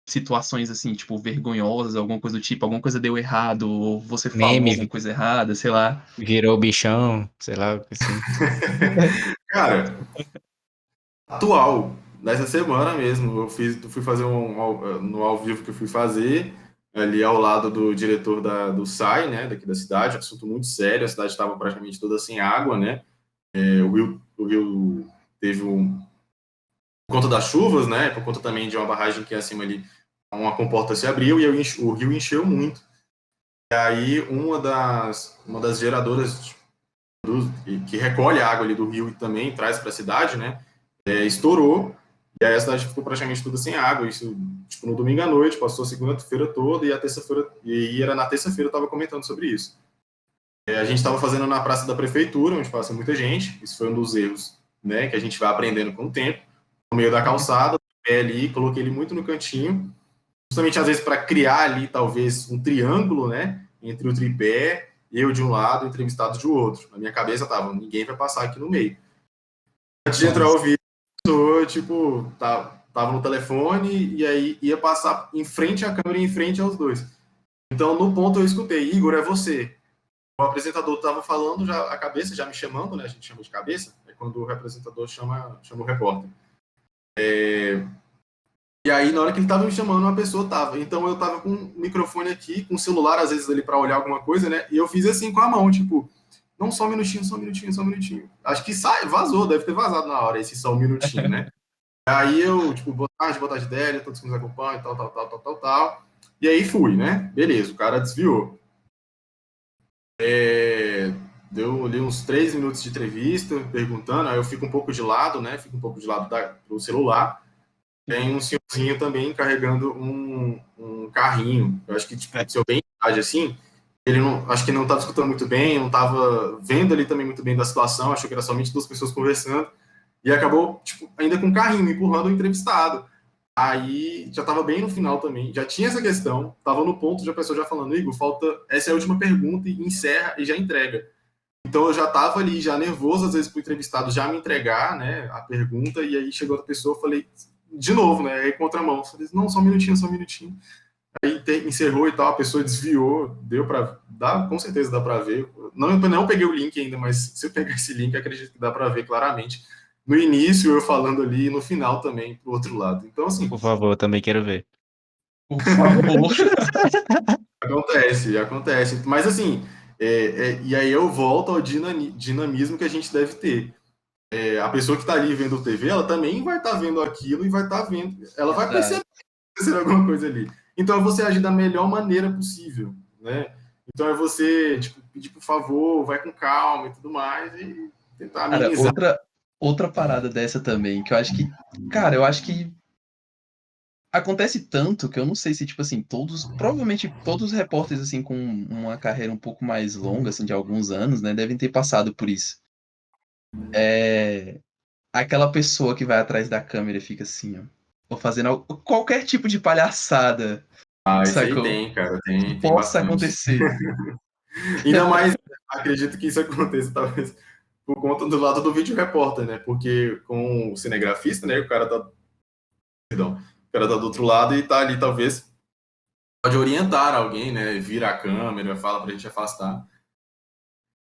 situações assim, tipo, vergonhosas, alguma coisa do tipo, alguma coisa deu errado, ou você falou alguma Meme, coisa errada, sei lá. virou bichão, sei lá, assim. Cara, atual, nessa semana mesmo, fui fazer no ao vivo que eu fui fazer, ali ao lado do diretor do SAI, né, daqui da cidade, assunto muito sério, a cidade estava praticamente toda sem água, né, o rio teve por conta das chuvas, né, por conta também de uma barragem que é acima ali, uma comporta se abriu e o rio encheu muito. E aí uma das geradoras que recolhe a água ali do rio e também traz para a cidade, né, estourou, e aí a cidade ficou praticamente toda sem água, isso tipo, no domingo à noite, passou a segunda-feira toda, e a terça-feira, e era na terça-feira eu estava comentando sobre isso. A gente estava fazendo na praça da prefeitura, onde passa muita gente, isso foi um dos erros, né, que a gente vai aprendendo com o tempo, no meio da calçada, pé ali, coloquei ele muito no cantinho, justamente às vezes para criar ali talvez um triângulo, né, entre o tripé, eu de um lado, entrevistado de outro. Na minha cabeça tava, ninguém vai passar aqui no meio. Antes de entrar ao vídeo, tipo, tava no telefone e aí ia passar em frente à câmera e em frente aos dois. Então, no ponto eu escutei, Igor, é você. O apresentador estava falando, já a cabeça já me chamando, né? A gente chama de cabeça, é quando o apresentador chama o repórter. E aí, na hora que ele estava me chamando, uma pessoa tava. Então, eu tava com o microfone aqui, com o celular, às vezes, ali para olhar alguma coisa, né? E eu fiz assim com a mão, tipo, não, só um minutinho, só um minutinho, só um minutinho. Acho que vazou, deve ter vazado na hora esse só um minutinho, né? Aí eu, tipo, boa tarde, Délia, todos que nos acompanham, tal. E aí fui, né? Beleza, o cara desviou. Deu ali uns 3 minutos de entrevista, perguntando, aí eu fico um pouco de lado, né? Fico um pouco de lado do celular. Tem um senhorzinho também carregando um carrinho. Eu acho que, tipo, seu bem idade assim, ele não, acho que não estava escutando muito bem, não estava vendo ali também muito bem da situação, achou que era somente duas pessoas conversando, e acabou, tipo, ainda com o carrinho, empurrando o entrevistado. Aí já estava bem no final também, já tinha essa questão, estava no ponto de a pessoa já falando, Igor, essa é a última pergunta e encerra e já entrega. Então eu já estava ali, já nervoso, às vezes, para o entrevistado já me entregar, né, a pergunta, e aí chegou outra pessoa, eu falei, de novo, né, aí contramão, falei, não, só um minutinho. Aí encerrou e tal, a pessoa desviou, deu para dar, com certeza dá para ver. Não peguei o link ainda, mas se eu pegar esse link, acredito que dá para ver claramente. no início eu falando ali e no final também pro outro lado. Então, assim, Por favor, eu também quero ver. Por favor. acontece. Mas, assim, e aí eu volto ao dinamismo que a gente deve ter. A pessoa que está ali vendo TV, ela também vai estar vendo aquilo e vai estar vendo. Ela vai perceber Exato. que ser alguma coisa ali. Então é você agir da melhor maneira possível, né? Então é você, tipo, pedir por favor, vai com calma e tudo mais e tentar Cara, amenizar. outra parada dessa também, que eu acho que, cara, eu acho que acontece tanto que eu não sei se, tipo assim, provavelmente todos os repórteres, assim, com uma carreira um pouco mais longa, assim, de alguns anos, né, devem ter passado por isso. É aquela pessoa que vai atrás da câmera e fica assim, ó, ou fazendo qualquer tipo de palhaçada, Isso aí sacou? tem, cara, Que tem possa bastante. acontecer. Ainda mais, acredito que isso aconteça, talvez, por conta do lado do vídeo repórter, né? Porque com o cinegrafista, né, o cara tá do outro lado e tá ali, talvez, pode orientar alguém, né? Vira a câmera, fala pra gente afastar.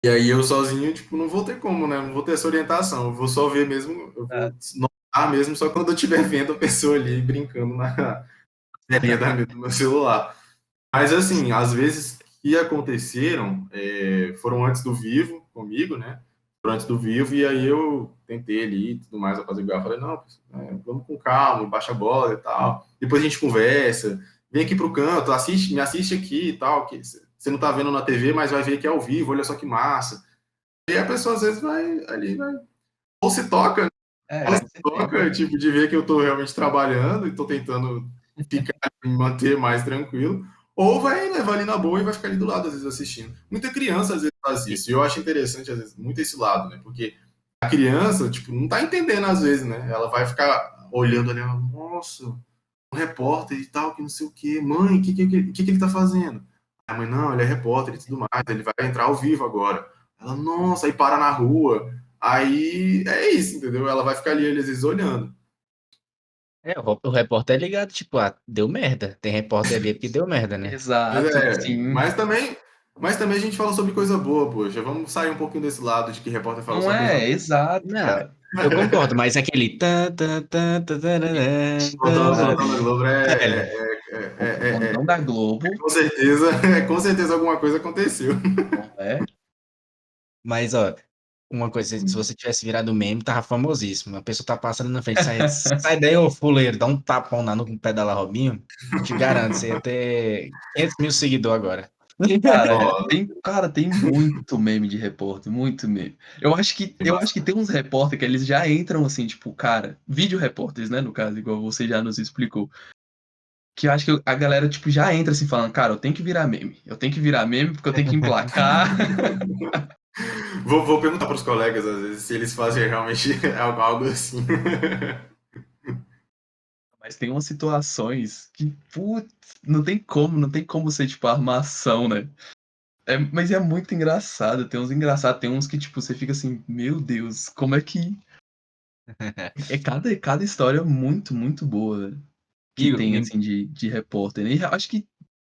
E aí eu sozinho, tipo, não vou ter como, né? Não vou ter essa orientação. Eu vou só ver mesmo, eu Ah, vou notar mesmo só quando eu estiver vendo a pessoa ali brincando na telinha do meu celular. Mas, assim, às vezes que aconteceram, foram antes do vivo comigo, né? Foram antes do vivo, e aí eu tentei ali e tudo mais, apaziguar. Falei, não, vamos com calma, baixa a bola e tal. Depois a gente conversa, vem aqui pro canto, me assiste aqui e tal, que você não tá vendo na TV, mas vai ver que é ao vivo, olha só que massa. E a pessoa às vezes vai ali, vai. Ou se toca, ela se com certeza. toca, tipo, de ver que eu tô realmente trabalhando e tô tentando ficar, me manter mais tranquilo. Ou vai levar ali na boa e vai ficar ali do lado, às vezes, assistindo. Muita criança, às vezes, faz isso. E eu acho interessante, às vezes, muito esse lado, né? Porque a criança, tipo, não tá entendendo, às vezes, né? Ela vai ficar olhando ali, nossa, um repórter e tal, que não sei o quê. Mãe, o que ele tá fazendo? A mãe, não, ele é repórter e tudo mais, ele vai entrar ao vivo agora. Ela, nossa, aí para na rua. Aí é isso, entendeu? Ela vai ficar ali, às vezes, olhando. O repórter é ligado, tipo, deu merda. Tem repórter ali porque deu merda, né? Mas, Exato, sim. mas também a gente fala sobre coisa boa, poxa. Vamos sair um pouquinho desse lado de que repórter fala Não só coisa é? boa. Exato, Não, cara. eu concordo, mas aquele tan, tan, Plantão da Globo velho, O plantão da Globo, com certeza, com certeza alguma coisa aconteceu. não é? mas ó, uma coisa, se você tivesse virado meme, tava famosíssimo. A pessoa tá passando na frente, sai daí, ô fuleiro, dá um tapão no pé da La Robinho. Te garanto, você ia ter 500 mil seguidores agora. Ó, Cara, tem muito meme de repórter, muito meme. Eu acho que tem uns repórter que eles já entram assim, tipo, cara, vídeo repórteres, né, no caso, igual você já nos explicou. Que eu acho que a galera, tipo, já entra assim falando, cara, eu tenho que virar meme. Eu tenho que virar meme porque eu tenho que emplacar. vou perguntar para os colegas, às vezes, se eles fazem realmente algo assim. Mas tem umas situações que, putz, não tem como ser, tipo, armação, né? Mas é muito engraçado. Tem uns engraçados, tem uns que, tipo, você fica assim, meu Deus, como é que. Cada história muito, muito boa, velho, que Igor, tem, assim, de repórter, né? E eu acho que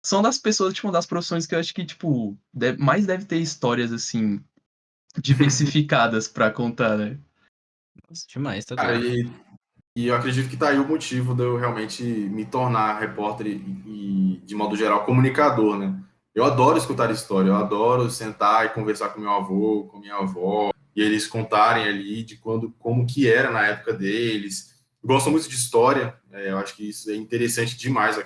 são das pessoas, tipo, das profissões que eu acho que, tipo, mais deve ter histórias, assim, diversificadas pra contar, né? nossa, demais, tá Cara, doido. e eu acredito que tá aí o motivo de eu realmente me tornar repórter e, de modo geral, comunicador, né? Eu adoro escutar história, eu adoro sentar e conversar com meu avô, com minha avó, e eles contarem ali de como que era na época deles. Eu gosto muito de história, eu acho que isso é interessante demais.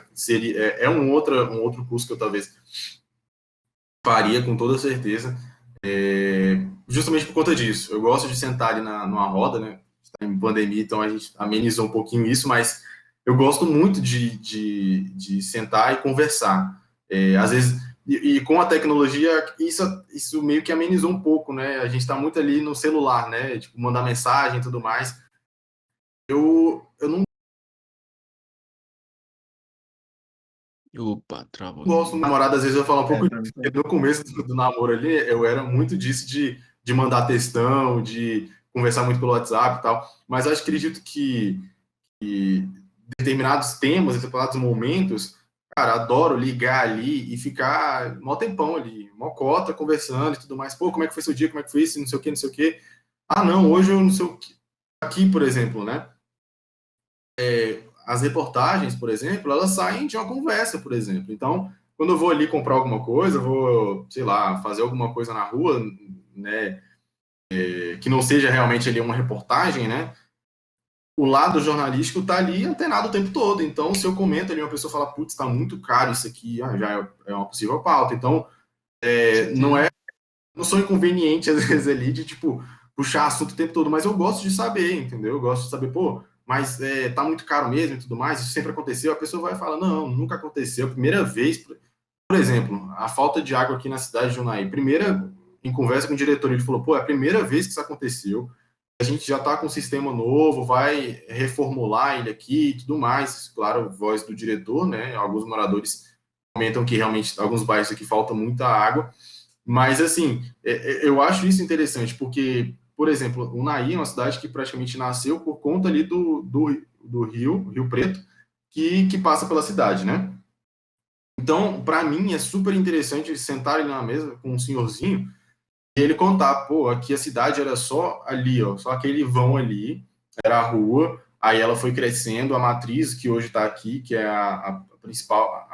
É um outro curso que eu talvez faria com toda certeza, justamente por conta disso. Eu gosto de sentar ali numa roda, né? Está em pandemia, então a gente amenizou um pouquinho isso, mas eu gosto muito de sentar e conversar. Às vezes, e com a tecnologia, isso meio que amenizou um pouco, né? A gente está muito ali no celular, né? Tipo, mandar mensagem e tudo mais. Eu não Opa, travou gosto, aqui. namorada, às vezes eu falo um pouco disso, Tranquilo. porque no começo do namoro ali, eu era muito disso de mandar textão, de conversar muito pelo WhatsApp e tal, mas acho que acredito que determinados temas, determinados momentos, cara, adoro ligar ali e ficar mó tempão ali, mó cota, conversando e tudo mais. Pô, como é que foi seu dia? Como é que foi isso? Não sei o quê, não sei o quê. Ah, não, hoje eu não sei o quê. aqui, por exemplo, né? As reportagens, por exemplo, elas saem de uma conversa, por exemplo. Então, quando eu vou ali comprar alguma coisa, vou, sei lá, fazer alguma coisa na rua, né? Que não seja realmente ali uma reportagem, né? O lado jornalístico tá ali antenado o tempo todo. Então, se eu comento ali, uma pessoa fala, putz, tá muito caro isso aqui, já é uma possível pauta. Então, não sou inconveniente, às vezes, ali, de, tipo, puxar assunto o tempo todo, mas eu gosto de saber, entendeu? Eu gosto de saber, pô, mas tá muito caro mesmo e tudo mais, isso sempre aconteceu. A pessoa vai falar, não, nunca aconteceu. Primeira vez, por exemplo, a falta de água aqui na cidade de Unai. Primeira, em conversa com o diretor, ele falou, pô, é a primeira vez que isso aconteceu. A gente já está com um sistema novo, vai reformular ele aqui e tudo mais. Claro, voz do diretor, né? Alguns moradores comentam que realmente alguns bairros aqui falta muita água. Mas, assim, eu acho isso interessante, porque, por exemplo, Unai é uma cidade que praticamente nasceu por conta ali do Rio Preto, que passa pela cidade, né? Então, para mim, é super interessante sentar ali na mesa com um senhorzinho e ele contar, pô, aqui a cidade era só ali, ó, só aquele vão ali, era a rua, aí ela foi crescendo, a matriz que hoje está aqui, que é a principal,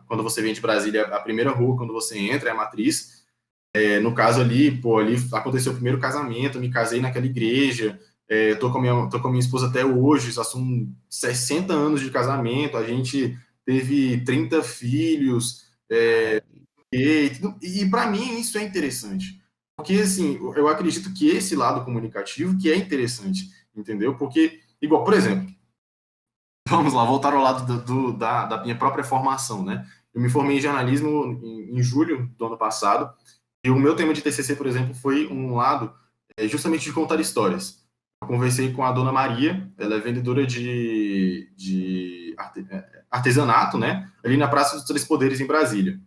quando você vem de Brasília, a primeira rua, quando você entra, é a matriz. No caso ali, pô, ali aconteceu o primeiro casamento, eu me casei naquela igreja, tô com a minha esposa até hoje, já são 60 anos de casamento, a gente teve 30 filhos, e para mim isso é interessante. Porque, assim, eu acredito que esse lado comunicativo que é interessante, entendeu? Porque, igual, por exemplo, vamos lá, voltar ao lado da minha própria formação, né? Eu me formei em jornalismo em julho do ano passado, e o meu tema de TCC, por exemplo, foi um lado justamente de contar histórias. Eu conversei com a dona Maria, ela é vendedora de artesanato, né? Ali na Praça dos Três Poderes, em Brasília.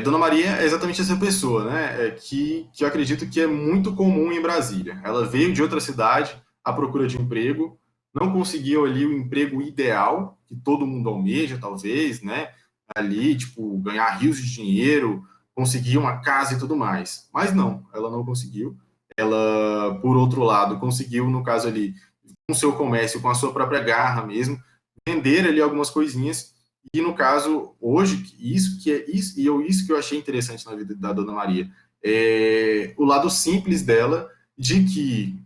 Dona Maria é exatamente essa pessoa, né? Que eu acredito que é muito comum em Brasília. Ela veio de outra cidade à procura de emprego, não conseguiu ali o emprego ideal, que todo mundo almeja, talvez, né? Ali, tipo, ganhar rios de dinheiro, conseguir uma casa e tudo mais. Mas não, ela não conseguiu. Ela, por outro lado, conseguiu, no caso ali, com o seu comércio, com a sua própria garra mesmo, vender ali algumas coisinhas e no caso, hoje, isso que eu achei interessante na vida da Dona Maria, o lado simples dela, de que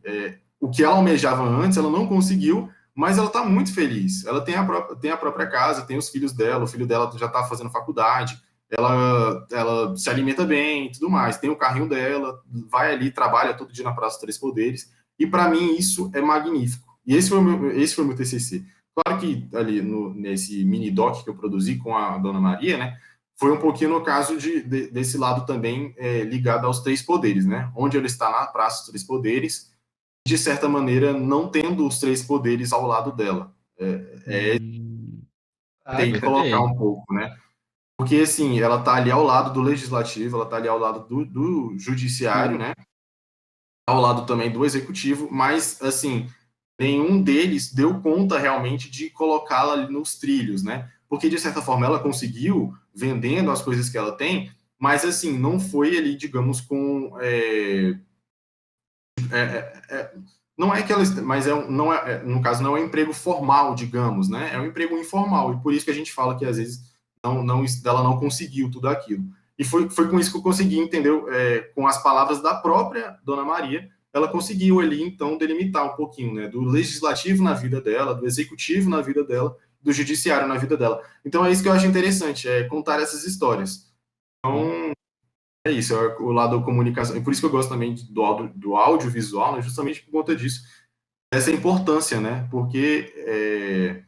o que ela almejava antes, ela não conseguiu, mas ela está muito feliz. Ela tem a própria casa, tem os filhos dela, o filho dela já está fazendo faculdade, ela se alimenta bem e tudo mais, tem o carrinho dela, vai ali, trabalha todo dia na Praça Três Poderes, e para mim isso é magnífico. E esse foi o meu TCC. Claro que ali nesse mini doc que eu produzi com a Dona Maria, né, foi um pouquinho no caso desse lado também ligado aos três poderes, né, onde ela está na Praça dos Três Poderes, de certa maneira não tendo os três poderes ao lado dela. Tem que colocar Gostei. um pouco, né, porque assim, ela está ali ao lado do legislativo, ela está ali ao lado do judiciário, né, ao lado também do executivo, mas assim, nenhum deles deu conta realmente de colocá-la ali nos trilhos, né? Porque de certa forma ela conseguiu vendendo as coisas que ela tem, mas assim não foi ali, digamos, com não é que ela, mas não é, no caso não é um emprego formal, digamos, né? É um emprego informal e por isso que a gente fala que às vezes ela não conseguiu tudo aquilo. E foi com isso que eu consegui, entendeu? Com as palavras da própria Dona Maria, ela conseguiu ali, então, delimitar um pouquinho, né? Do legislativo na vida dela, do executivo na vida dela, do judiciário na vida dela. Então, é isso que eu acho interessante, contar essas histórias. Então, é isso, é o lado da comunicação. E por isso que eu gosto também do audiovisual, né? Justamente por conta disso. Essa importância, né? Porque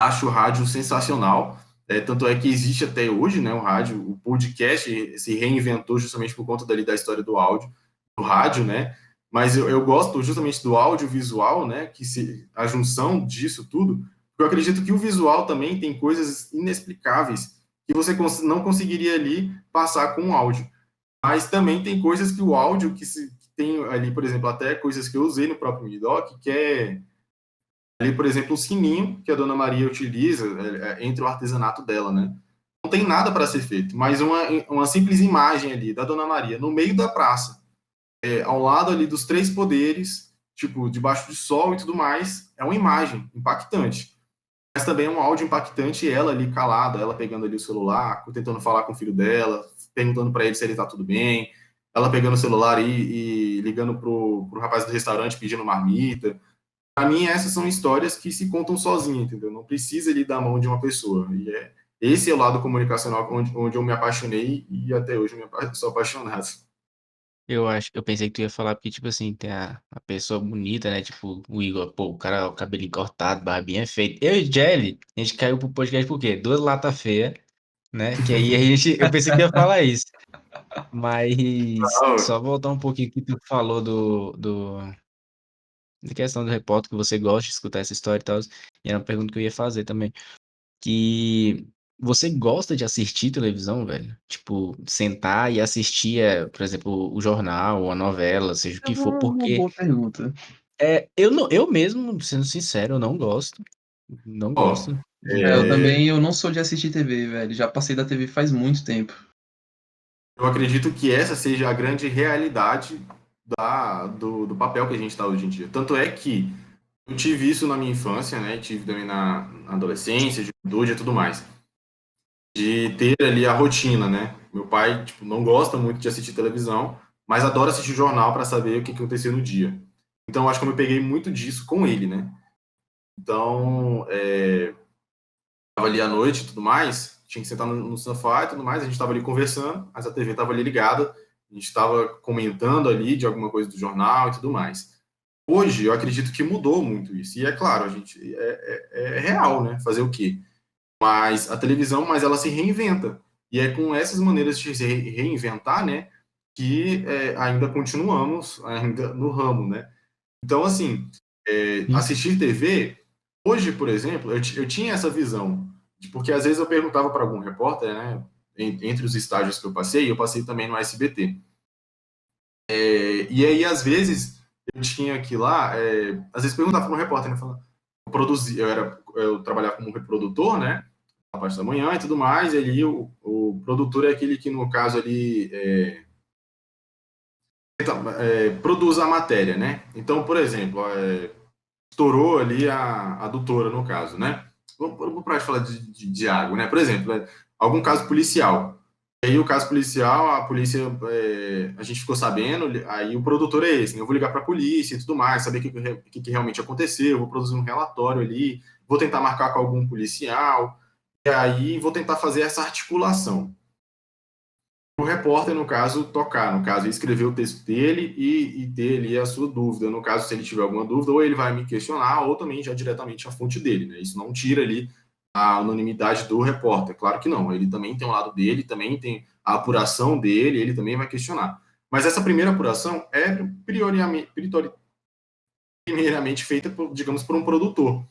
acho o rádio sensacional. Tanto é que existe até hoje, né, o rádio, o podcast se reinventou justamente por conta da história do áudio, do rádio, né? Mas eu gosto justamente do audiovisual, né? A junção disso tudo, porque eu acredito que o visual também tem coisas inexplicáveis que você não conseguiria ali passar com o áudio. Mas também tem coisas que o áudio que tem ali, por exemplo, até coisas que eu usei no próprio Midoc, que é ali, por exemplo, o sininho que a Dona Maria utiliza entre o artesanato dela, né? Não tem nada para ser feito, mas uma simples imagem ali da Dona Maria no meio da praça, ao lado ali dos três poderes, tipo, debaixo do sol e tudo mais, é uma imagem impactante. Mas também é um áudio impactante, ela ali calada, ela pegando ali o celular, tentando falar com o filho dela, perguntando para ele se ele tá tudo bem, ela pegando o celular e ligando pro rapaz do restaurante pedindo marmita. Para mim, essas são histórias que se contam sozinhas, entendeu? Não precisa ali da mão de uma pessoa. Esse é o lado comunicacional onde eu me apaixonei e até hoje sou apaixonado. Eu pensei que tu ia falar porque, tipo assim, tem a pessoa bonita, né? Tipo, o Igor, pô, o cara, o cabelinho cortado, barbinha feita. Eu e Jelly, a gente caiu pro podcast por quê? Duas latas feias, né? Que aí eu pensei que tu ia falar isso. Mas Não, só voltar um pouquinho que tu falou da questão do repórter, que você gosta de escutar essa história e tal. E era uma pergunta que eu ia fazer também. Que você gosta de assistir televisão, velho? Tipo, sentar e assistir, por exemplo, o jornal, ou a novela, seja o É que for, uma porque boa pergunta. eu, não, eu mesmo, sendo sincero, eu não gosto. Não ó, gosto Eu de. também eu não sou de assistir TV, velho. Já passei da TV faz muito tempo. eu acredito que essa seja a grande realidade do papel que a gente está hoje em dia. Tanto é que eu tive isso na minha infância, né? Tive também na adolescência, juventude e tudo mais. De ter ali a rotina, né? Meu pai, tipo, não gosta muito de assistir televisão, mas adora assistir jornal para saber o que aconteceu no dia. Então, acho que eu me peguei muito disso com ele, né? Então, tava ali à noite e tudo mais, tinha que sentar no sofá e tudo mais, a gente estava ali conversando, mas a TV estava ali ligada, a gente estava comentando ali de alguma coisa do jornal e tudo mais. Hoje, eu acredito que mudou muito isso. E é claro, a gente é real, né? Fazer o quê? Mas a televisão, mas ela se reinventa. E é com essas maneiras de se reinventar, né, que ainda continuamos ainda no ramo, né? Então, assim, Sim. assistir TV, hoje, por exemplo, eu tinha essa visão, porque às vezes eu perguntava para algum repórter, né, entre os estágios que eu passei também no SBT. E aí, às vezes, eu tinha que ir lá, às vezes perguntava para um repórter, né, falando, eu trabalhava como reprodutor, né, na parte da manhã e tudo mais, e ali o produtor é aquele que, no caso ali, produz a matéria, né? Então, por exemplo, estourou ali a adutora, no caso, né? Vamos parar de falar de água, né? Por exemplo, algum caso policial. E aí o caso policial, a polícia, a gente ficou sabendo, aí o produtor é esse, né? Eu vou ligar para a polícia e tudo mais, saber o que realmente aconteceu, vou produzir um relatório ali, vou tentar marcar com algum policial, e aí vou tentar fazer essa articulação. O repórter, no caso, tocar, no caso, escrever o texto dele e ter ali a sua dúvida. No caso, se ele tiver alguma dúvida, ou ele vai me questionar, ou também já diretamente a fonte dele, né? Isso não tira ali a anonimidade do repórter, claro que não. Ele também tem o lado dele, também tem a apuração dele, ele também vai questionar. Mas essa primeira apuração é primeiramente feita, digamos, por um produtor.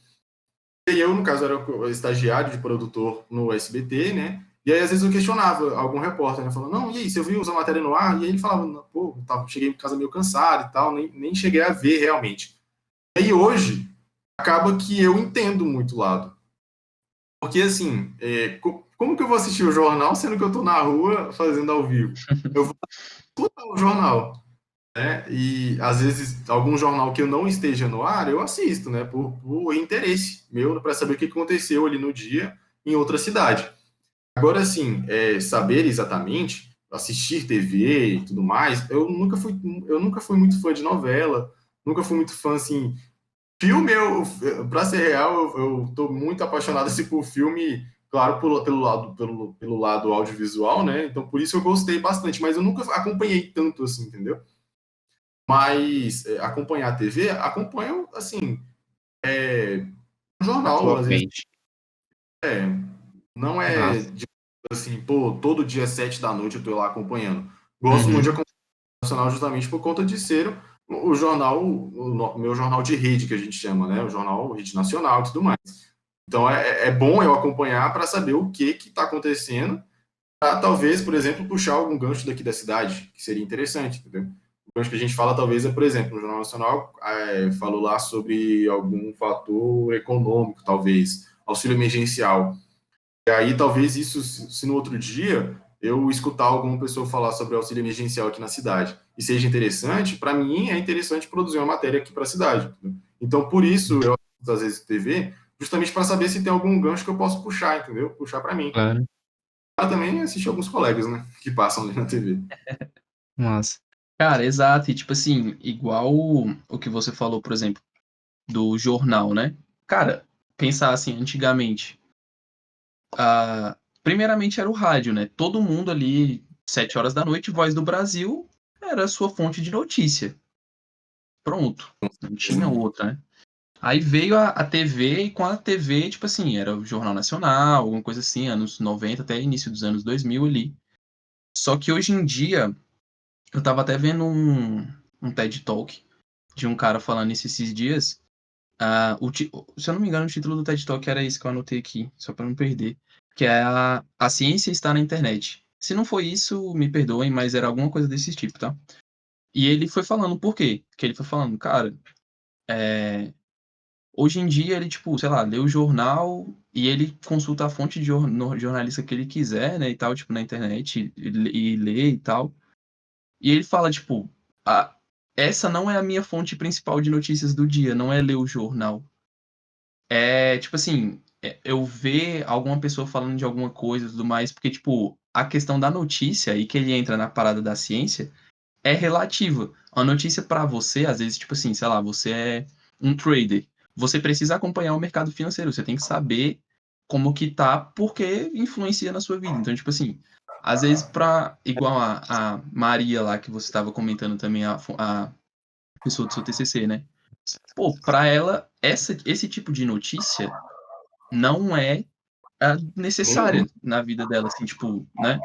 E eu, no caso, era estagiário de produtor no SBT, né? E aí, às vezes, eu questionava algum repórter, né? Falando, não, e aí, você viu a matéria no ar? E aí ele falava, pô, cheguei em casa meio cansado e tal, nem cheguei a ver realmente. E aí, hoje, acaba que eu entendo muito o lado. Porque, assim, como que eu vou assistir o jornal sendo que eu tô na rua fazendo ao vivo? Eu vou escutar o jornal, né? E, às vezes, algum jornal que eu não esteja no ar, eu assisto, né? Por interesse meu, para saber o que aconteceu ali no dia em outra cidade. Agora, assim, saber exatamente, assistir TV e tudo mais, eu nunca fui muito fã de novela, nunca fui muito fã, assim, filme, pra ser real, eu tô muito apaixonado, assim, por filme, claro, pelo lado audiovisual, né, então por isso eu gostei bastante, mas eu nunca acompanhei tanto, assim, entendeu? Mas acompanhar a TV, acompanho, assim, um jornal, às vezes, Atualmente. não Ah, é, assim, pô, todo dia 7 da noite eu tô lá acompanhando. Gosto muito de uhum. acompanhar o Nacional justamente por conta de ser o jornal, o meu jornal de rede, que a gente chama, né? O jornal Rede Nacional e tudo mais. Então é bom eu acompanhar para saber o que está acontecendo, para talvez, por exemplo, puxar algum gancho daqui da cidade, que seria interessante, entendeu? O gancho que a gente fala, talvez, por exemplo, no Jornal Nacional, falou lá sobre algum fator econômico, talvez, auxílio emergencial. E aí, talvez isso, se no outro dia eu escutar alguma pessoa falar sobre auxílio emergencial aqui na cidade e seja interessante, para mim é interessante produzir uma matéria aqui para a cidade. Entendeu? Então, por isso, eu assisto às vezes TV, justamente para saber se tem algum gancho que eu posso puxar, entendeu? Puxar para mim. Claro. Eu também assisti alguns colegas, né, que passam ali na TV. Nossa. Cara, exato. E tipo assim, igual o que você falou, por exemplo, do jornal, né? Cara, pensar assim, antigamente, primeiramente era o rádio, né? Todo mundo ali, 7 horas da noite, Voz do Brasil era a sua fonte de notícia. Pronto. Não tinha outra, né? Aí veio a TV, e com a TV, tipo assim, era o Jornal Nacional, alguma coisa assim, anos 90 até início dos anos 2000 ali. Só que hoje em dia, eu tava até vendo um TED Talk de um cara falando isso esses dias. Se eu não me engano, o título do TED Talk era esse que eu anotei aqui, só para não perder, que é a ciência está na internet. Se não foi isso, me perdoem, mas era alguma coisa desse tipo, tá? E ele foi falando por quê? Que ele foi falando, cara, hoje em dia ele, tipo, sei lá, lê o jornal e ele consulta a fonte de jornalista que ele quiser, né, e tal, tipo, na internet, e lê e tal. E ele fala, tipo, essa não é a minha fonte principal de notícias do dia, não é ler o jornal. É, tipo assim, eu ver alguma pessoa falando de alguma coisa e tudo mais, porque, tipo, a questão da notícia, e que ele entra na parada da ciência, é relativa. A notícia pra você, às vezes, tipo assim, sei lá, você é um trader. Você precisa acompanhar o mercado financeiro, você tem que saber como que tá, porque influencia na sua vida. Então, tipo assim, às vezes igual a Maria lá, que você estava comentando também, a pessoa do seu TCC, né? Pô, pra ela, esse tipo de notícia não é necessária na vida dela, assim, tipo, né?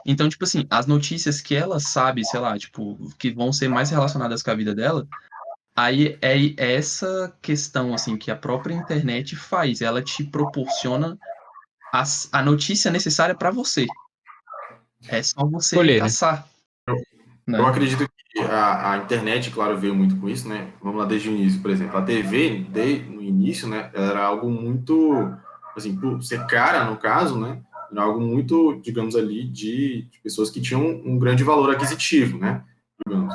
Então, tipo assim, as notícias que ela sabe, sei lá, tipo, que vão ser mais relacionadas com a vida dela, aí é essa questão, assim, que a própria internet faz. Ela te proporciona a notícia necessária pra você. É só você Escolher, né? caçar, Eu né? acredito que a internet, claro, veio muito com isso, né? Vamos lá desde o início, por exemplo. A TV, no início, né, era algo muito, assim, por ser cara, no caso, né? Era algo muito, digamos ali, de pessoas que tinham um grande valor aquisitivo, né? Digamos,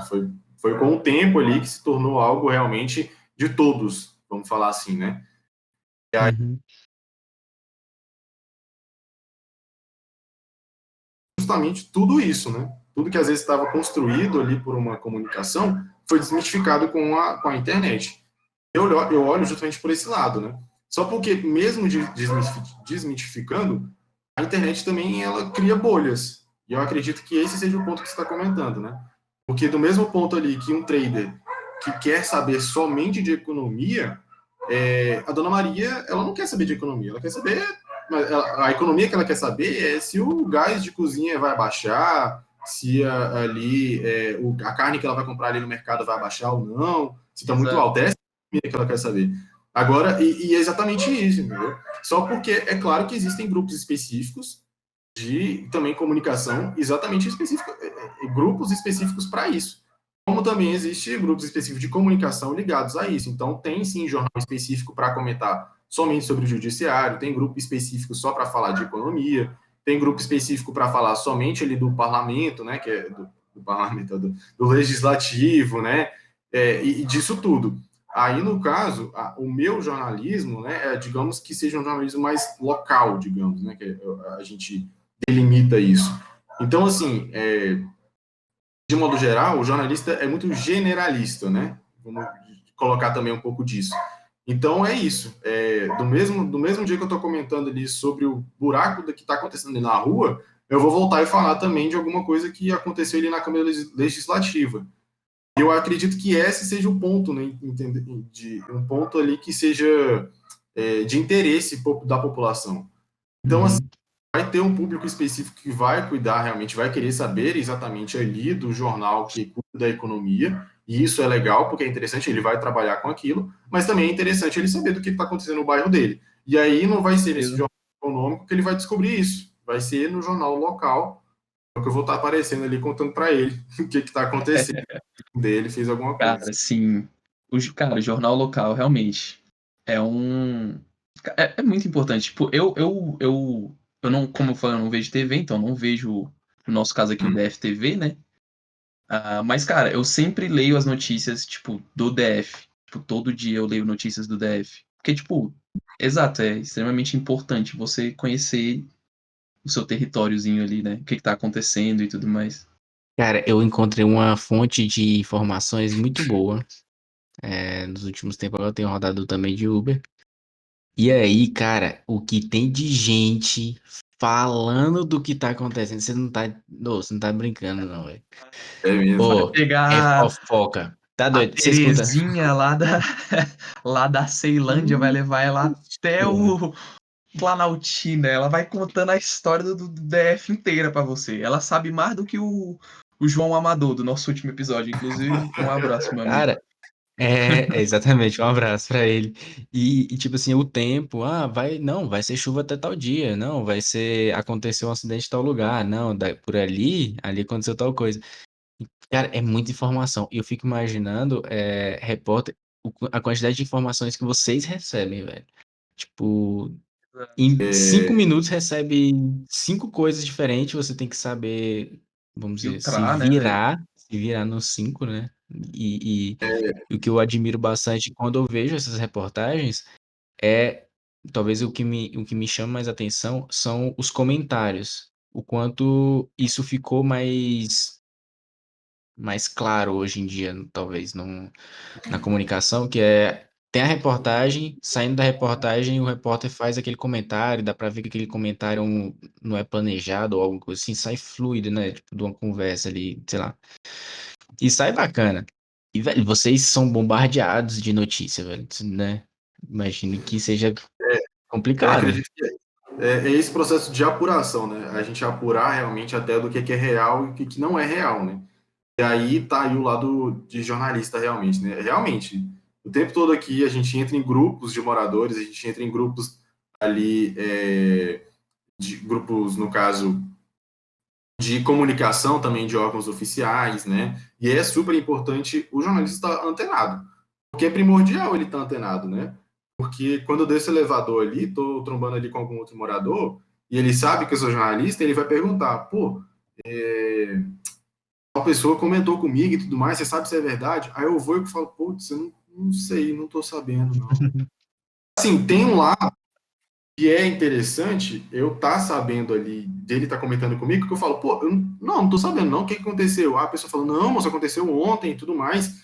foi com o tempo ali que se tornou algo realmente de todos, vamos falar assim, né? Uhum. Justamente tudo isso, né? Tudo que às vezes estava construído ali por uma comunicação foi desmistificado com a internet. Eu olho justamente por esse lado, né? Só porque, mesmo desmitificando, a internet também ela cria bolhas. E eu acredito que esse seja o ponto que você está comentando, né? Porque do mesmo ponto ali que um trader que quer saber somente de economia, a dona Maria, ela não quer saber de economia, ela quer saber. A economia que ela quer saber é se o gás de cozinha vai baixar, se a carne que ela vai comprar ali no mercado vai baixar ou não, se está muito Exato. alta. Essa é a que ela quer saber. Agora, e é exatamente isso, entendeu? Só porque é claro que existem grupos específicos de também comunicação, exatamente específico, grupos específicos para isso. Como também existe grupos específicos de comunicação ligados a isso. Então, tem sim jornal específico para comentar somente sobre o judiciário, tem grupo específico só para falar de economia, tem grupo específico para falar somente ali do parlamento, né, que é do parlamento, do legislativo, né, e disso tudo. Aí, no caso, o meu jornalismo, né, digamos que seja um jornalismo mais local, digamos, né, que a gente delimita isso. Então, assim, de modo geral, o jornalista é muito generalista, né? Vamos colocar também um pouco disso. Então, é isso. Do mesmo dia que eu estou comentando ali sobre o buraco que está acontecendo ali na rua, eu vou voltar e falar também de alguma coisa que aconteceu ali na Câmara Legislativa. Eu acredito que esse seja o ponto, né? Um ponto ali que seja de interesse da população. Então, assim, Uhum. vai ter um público específico que vai cuidar realmente, vai querer saber exatamente ali do jornal que cuida da economia, e isso é legal, porque é interessante, ele vai trabalhar com aquilo, mas também é interessante ele saber do que está acontecendo no bairro dele. E aí não vai ser nesse jornal econômico que ele vai descobrir isso, vai ser no jornal local, que eu vou estar aparecendo ali contando para ele o que está acontecendo. Dele fez alguma coisa. Cara, sim. Cara, o jornal local, realmente, é um. É muito importante. Tipo, eu não, como eu falei, eu não vejo TV, então não vejo no nosso caso aqui o DFTV, né? Mas, cara, eu sempre leio as notícias, tipo, do DF. Tipo, todo dia eu leio notícias do DF. Porque, tipo, exato, é extremamente importante você conhecer o seu territóriozinho ali, né? O que tá acontecendo e tudo mais. Cara, eu encontrei uma fonte de informações muito boa. Nos últimos tempos agora eu tenho rodado também de Uber. E aí, cara, o que tem de gente falando do que tá acontecendo, você não tá brincando, não, velho. É mesmo. Vai Pô, é pegar fofoca. Tá a doido? Você escuta? Terezinha lá da Ceilândia, vai levar ela até Porra. o Planaltina. Ela vai contando a história do DF inteira pra você. Ela sabe mais do que o João Amador do nosso último episódio. Inclusive, um abraço, meu amigo. Cara, exatamente, um abraço pra ele. Tipo assim, o tempo, vai ser chuva até tal dia, não, aconteceu um acidente em tal lugar, não, por ali aconteceu tal coisa. Cara, é muita informação. E eu fico imaginando, repórter, a quantidade de informações que vocês recebem, velho. Tipo, em 5 minutos recebe 5 coisas diferentes, você tem que saber, vamos dizer, Filtrar, né, velho? se virar nos 5, né? E o que eu admiro bastante quando eu vejo essas reportagens é, talvez o que me chama mais atenção são os comentários. O quanto isso ficou mais claro hoje em dia, talvez, na comunicação, que tem a reportagem, saindo da reportagem, o repórter faz aquele comentário, dá pra ver que aquele comentário não é planejado ou algo assim, sai fluido, né? Tipo, de uma conversa ali, sei lá. E sai bacana. E, velho, vocês são bombardeados de notícia, velho, né? Imagino que seja Eu complicado. acredito que é esse processo de apuração, né? A gente apurar realmente até do que é real e o que não é real, né? E aí tá aí o lado de jornalista realmente, né? Realmente, o tempo todo aqui a gente entra em grupos de moradores, a gente entra em grupos ali, de grupos, no caso, de comunicação também de órgãos oficiais, né? E é super importante o jornalista estar antenado, porque é primordial ele estar antenado, né? Porque quando eu desço o elevador ali, tô trombando ali com algum outro morador, e ele sabe que eu sou jornalista, ele vai perguntar, pô, a pessoa comentou comigo e tudo mais, você sabe se é verdade? Aí eu vou e falo, putz, eu não sei, não tô sabendo, não. Assim, tem um lado que é interessante eu tá sabendo ali, dele tá comentando comigo, que eu falo, pô, eu não tô sabendo não, o que aconteceu? Aí a pessoa fala, não, mas aconteceu ontem e tudo mais.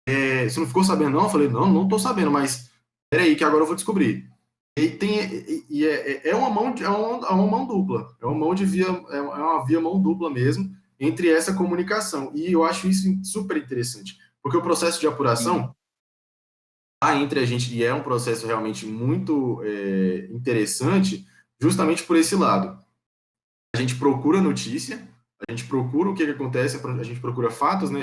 Você não ficou sabendo não? Eu falei, não tô sabendo, mas peraí que agora eu vou descobrir. E é uma mão é uma mão dupla, é uma mão de via, é uma via mão dupla mesmo entre essa comunicação. E eu acho isso super interessante, porque o processo de Sim. apuração entre a gente, e é um processo realmente muito interessante, justamente por esse lado. A gente procura notícia, a gente procura o que acontece, a gente procura fatos, né?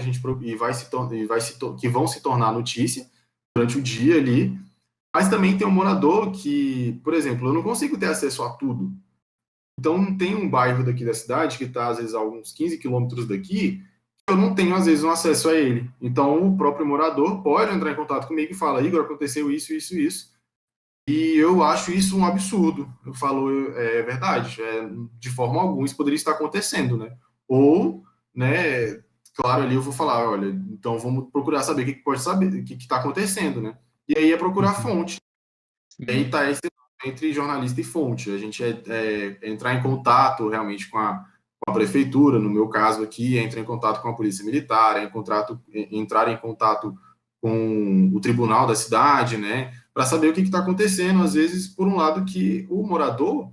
Que vão se tornar notícia durante o dia ali. Mas também tem um morador que, por exemplo, eu não consigo ter acesso a tudo. Então, tem um bairro daqui da cidade que está, às vezes, a uns 15 quilômetros daqui, eu não tenho, às vezes, um acesso a ele. Então, o próprio morador pode entrar em contato comigo e fala, Igor, aconteceu isso, isso, isso. E eu acho isso um absurdo. Eu falo, é verdade, de forma alguma isso poderia estar acontecendo, né? Ou, né, claro, ali eu vou falar, olha, então vamos procurar saber o que pode saber, o que está acontecendo, né? E aí é procurar Uhum. fonte. E aí Sim. tá esse entre jornalista e fonte. A gente entrar em contato realmente com a prefeitura, no meu caso aqui, entra em contato com a polícia militar, entrar em contato com o tribunal da cidade, né, para saber o que está acontecendo. Às vezes, por um lado, que o morador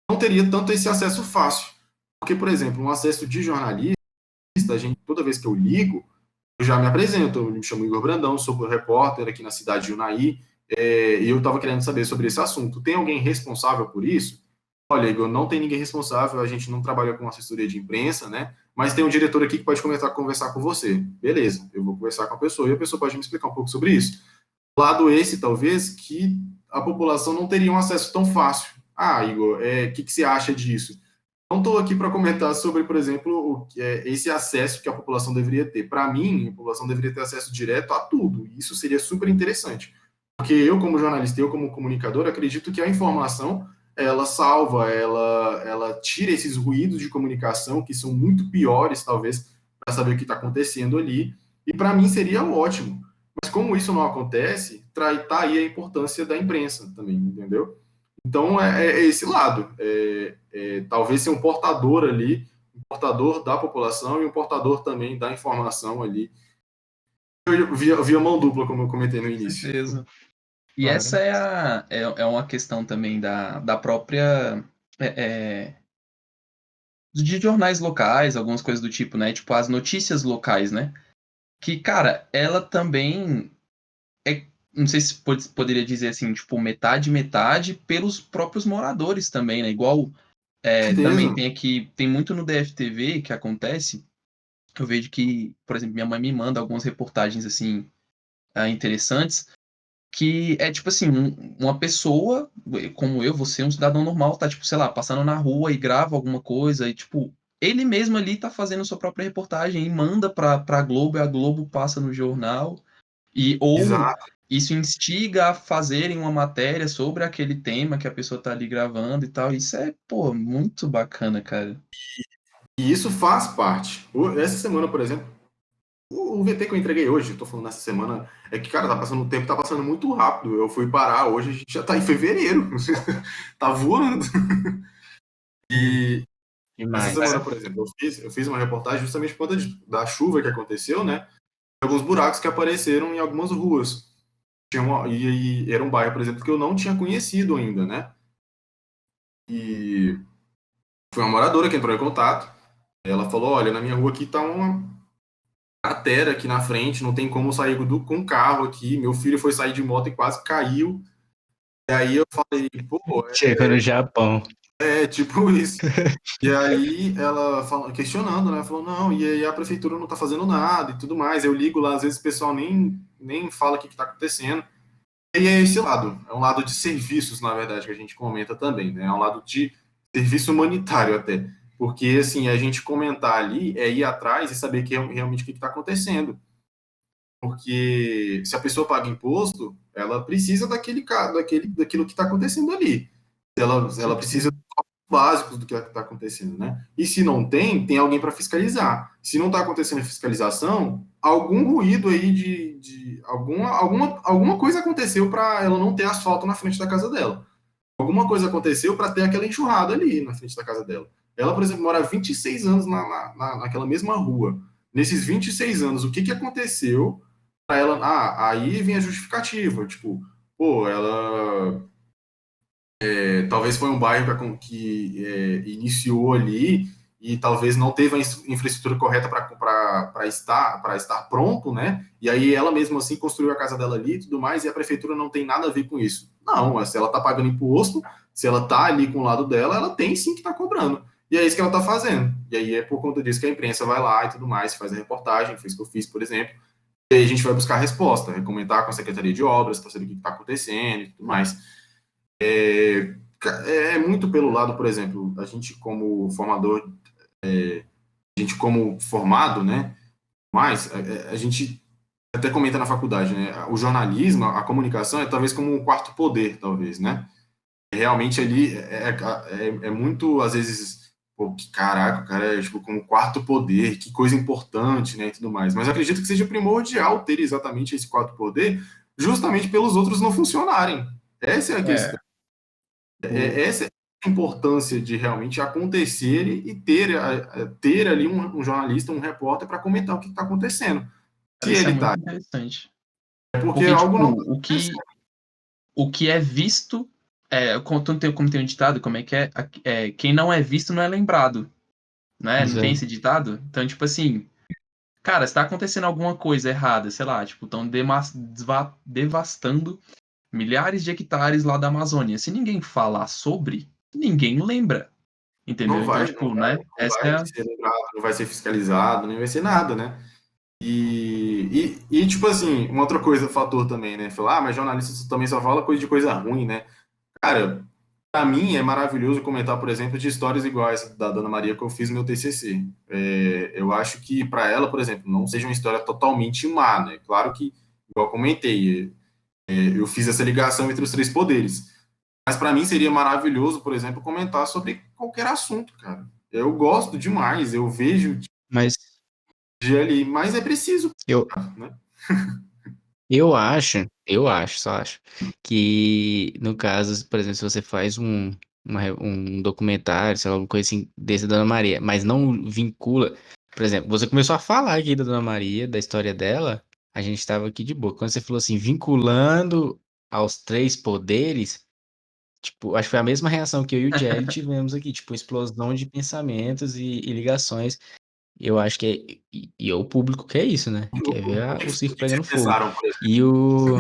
não teria tanto esse acesso fácil. Porque, por exemplo, um acesso de jornalista, toda vez que eu ligo, eu já me apresento, eu me chamo Igor Brandão, sou repórter aqui na cidade de Unai, e eu estava querendo saber sobre esse assunto. Tem alguém responsável por isso? Olha, Igor, não tem ninguém responsável, a gente não trabalha com assessoria de imprensa, né? Mas tem um diretor aqui que pode conversar com você. Beleza, eu vou conversar com a pessoa e a pessoa pode me explicar um pouco sobre isso. Lado esse, talvez, que a população não teria um acesso tão fácil. Ah, Igor, o que você acha disso? Não estou aqui para comentar sobre, por exemplo, esse acesso que a população deveria ter. Para mim, a população deveria ter acesso direto a tudo. E isso seria super interessante. Porque eu, como jornalista, eu, como comunicador, acredito que a informação ela salva, ela tira esses ruídos de comunicação que são muito piores, talvez, para saber o que está acontecendo ali. E para mim seria ótimo. Mas como isso não acontece, tá aí a importância da imprensa também, entendeu? Então é esse lado. Talvez ser um portador ali, um portador da população e um portador também da informação ali. Via mão dupla, como eu comentei no Com início. certeza. E Claro. essa é uma questão também da própria. De jornais locais, algumas coisas do tipo, né? Tipo, as notícias locais, né? Que, cara, ela também é. Não sei se poderia dizer assim, tipo, metade pelos próprios moradores também, né? Igual Com também certeza. tem aqui, tem muito no DFTV que acontece. Eu vejo que, por exemplo, minha mãe me manda algumas reportagens assim interessantes, que é tipo assim, uma pessoa como eu, você, um cidadão normal, tá tipo, sei lá, passando na rua e grava alguma coisa e tipo, ele mesmo ali tá fazendo sua própria reportagem e manda pra Globo e a Globo passa no jornal ou Exato. isso instiga a fazerem uma matéria sobre aquele tema que a pessoa tá ali gravando e tal. Isso é, pô, muito bacana, cara. E isso faz parte. Essa semana, por exemplo, o VT que eu entreguei hoje, eu tô falando nessa semana, é que, cara, o tempo tá passando muito rápido. Eu fui parar hoje, a gente já tá em fevereiro. Tá voando. E essa Demais. semana, por exemplo, eu fiz uma reportagem justamente por conta da chuva que aconteceu, né? Alguns buracos que apareceram em algumas ruas. E era um bairro, por exemplo, que eu não tinha conhecido ainda, né? E foi uma moradora que entrou em contato. Ela falou: olha, na minha rua aqui tá uma cratera aqui na frente, não tem como sair com carro aqui. Meu filho foi sair de moto e quase caiu. E aí eu falei: pô, Chegou no Japão. é tipo isso. E aí ela questionando, né? Falou, não, e aí a prefeitura não tá fazendo nada e tudo mais. Eu ligo lá, às vezes o pessoal nem fala o que tá acontecendo. E é esse lado, é um lado de serviços, na verdade, que a gente comenta também, né? É um lado de serviço humanitário até. Porque, assim, a gente comentar ali é ir atrás e saber realmente o que está acontecendo. Porque se a pessoa paga imposto, ela precisa daquilo que está acontecendo ali. Ela precisa básicos do que está acontecendo, né? E se não tem, tem alguém para fiscalizar. Se não está acontecendo a fiscalização, algum ruído aí de alguma coisa aconteceu para ela não ter asfalto na frente da casa dela. Alguma coisa aconteceu para ter aquela enxurrada ali na frente da casa dela. Ela, por exemplo, mora há 26 anos naquela mesma rua. Nesses 26 anos, o que aconteceu para ela? Ah, aí vem a justificativa. Tipo, pô, ela talvez foi um bairro que iniciou ali e talvez não teve a infraestrutura correta para estar pronto, né? E aí ela mesma assim construiu a casa dela ali e tudo mais, e a prefeitura não tem nada a ver com isso. Não, se ela está pagando imposto, se ela está ali com o lado dela, ela tem sim que estar cobrando. E é isso que ela está fazendo. E aí é por conta disso que a imprensa vai lá e tudo mais, faz a reportagem, fez o que eu fiz, por exemplo. E aí a gente vai buscar a resposta, comentar com a Secretaria de Obras para saber o que está acontecendo e tudo mais. É muito pelo lado, por exemplo, a gente como formador, a gente como formado, né? Mas a gente até comenta na faculdade, né? O jornalismo, a comunicação é talvez como um quarto poder, talvez, né? Realmente ali é muito, às vezes, pô, que caraca, o cara é tipo como um quarto poder, que coisa importante, né? E tudo mais. Mas eu acredito que seja primordial ter exatamente esse quarto poder, justamente pelos outros não funcionarem. Essa é a questão. Essa é a importância de realmente acontecer e ter ali um jornalista, um repórter para comentar o que está acontecendo. Cara, Se isso é ele muito está, interessante. é porque Porque, algo tipo, não está acontecendo. o que é visto, como tem um ditado, como é que é? Quem não é visto não é lembrado, né? Não tem Exato. esse ditado? Então, tipo assim, cara, está acontecendo alguma coisa errada, sei lá, tipo, estão devastando milhares de hectares lá da Amazônia. Se ninguém falar sobre, ninguém lembra, entendeu? Não Então, vai, não tipo, vai, né? não vai ser lembrado, não vai ser fiscalizado, nem vai ser nada, né? Tipo assim, uma outra coisa, fator também, né? Falar, mas jornalista também só fala coisa de coisa ruim, né? Cara, para mim é maravilhoso comentar, por exemplo, de histórias iguais da Dona Maria que eu fiz no meu TCC. Eu acho que para ela, por exemplo, não seja uma história totalmente má, né? Claro que, igual eu comentei, eu fiz essa ligação entre os três poderes. Mas para mim seria maravilhoso, por exemplo, comentar sobre qualquer assunto, cara. Eu gosto demais, eu vejo Mas de ali, mas é preciso, eu, né? só acho, que no caso, por exemplo, se você faz um documentário, sei lá, alguma coisa assim, desse da Dona Maria, mas não vincula, por exemplo, você começou a falar aqui da Dona Maria, da história dela, a gente estava aqui de boa. Quando você falou assim, vinculando aos três poderes, tipo, acho que foi a mesma reação que eu e o Jelly tivemos aqui, tipo, explosão de pensamentos e ligações. Eu acho que e o público quer isso, né? Quer ver o circo O que vocês pegando fogo. pensaram, por exemplo? E o.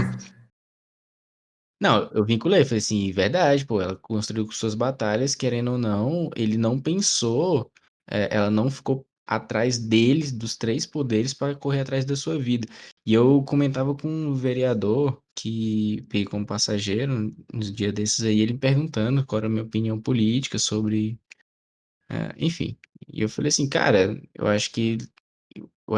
Não, eu vinculei, falei assim, verdade, pô, ela construiu com suas batalhas, querendo ou não, ele não pensou, ela não ficou atrás deles, dos três poderes, para correr atrás da sua vida. E eu comentava com um vereador que veio como passageiro, uns dias desses aí, ele me perguntando qual era a minha opinião política sobre, enfim. E eu falei assim, cara, eu acho que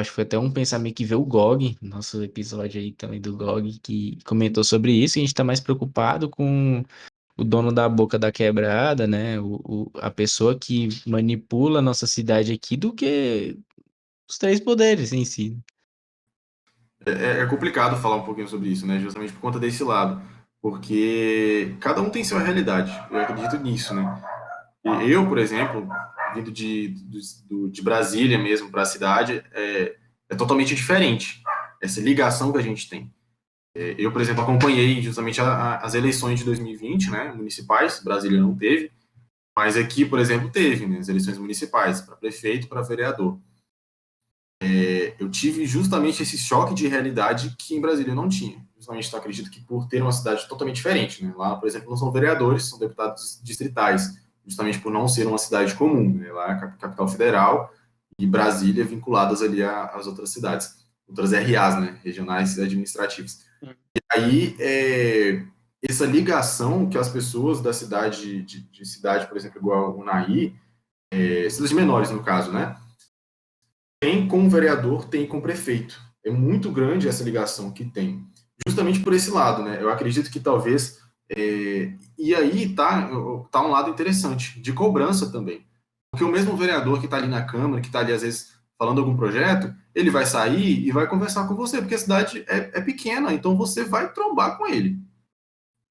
foi até um pensamento que veio o Gog, nosso episódio aí também do Gog, que comentou sobre isso, e a gente tá mais preocupado com o dono da boca da quebrada, né? A pessoa que manipula a nossa cidade aqui do que os três poderes em si. É complicado falar um pouquinho sobre isso, né? Justamente por conta desse lado. Porque cada um tem sua realidade. Eu acredito nisso, né? E eu, por exemplo, vindo de Brasília mesmo para a cidade, é totalmente diferente essa ligação que a gente tem. Eu, por exemplo, acompanhei justamente as eleições de 2020, né, municipais. Brasília não teve, mas aqui, por exemplo, teve, né, as eleições municipais para prefeito, para vereador. Eu tive justamente esse choque de realidade que em Brasília eu não tinha. Justamente, eu acredito que por ter uma cidade totalmente diferente, né? Lá, por exemplo, não são vereadores, são deputados distritais, justamente por não ser uma cidade comum, né? Lá é a capital federal e Brasília vinculadas ali às outras cidades, outras RAs, né? Regionais administrativas. E aí, essa ligação que as pessoas da cidade, de cidade, por exemplo, igual Unai, cidades menores no caso, né? Tem com o vereador, tem com o prefeito. É muito grande essa ligação que tem. Justamente por esse lado, né? Eu acredito que talvez. E aí tá um lado interessante, de cobrança também. Porque o mesmo vereador que está ali na Câmara, que está ali, às vezes, falando algum projeto, ele vai sair e vai conversar com você, porque a cidade é pequena, então você vai trombar com ele.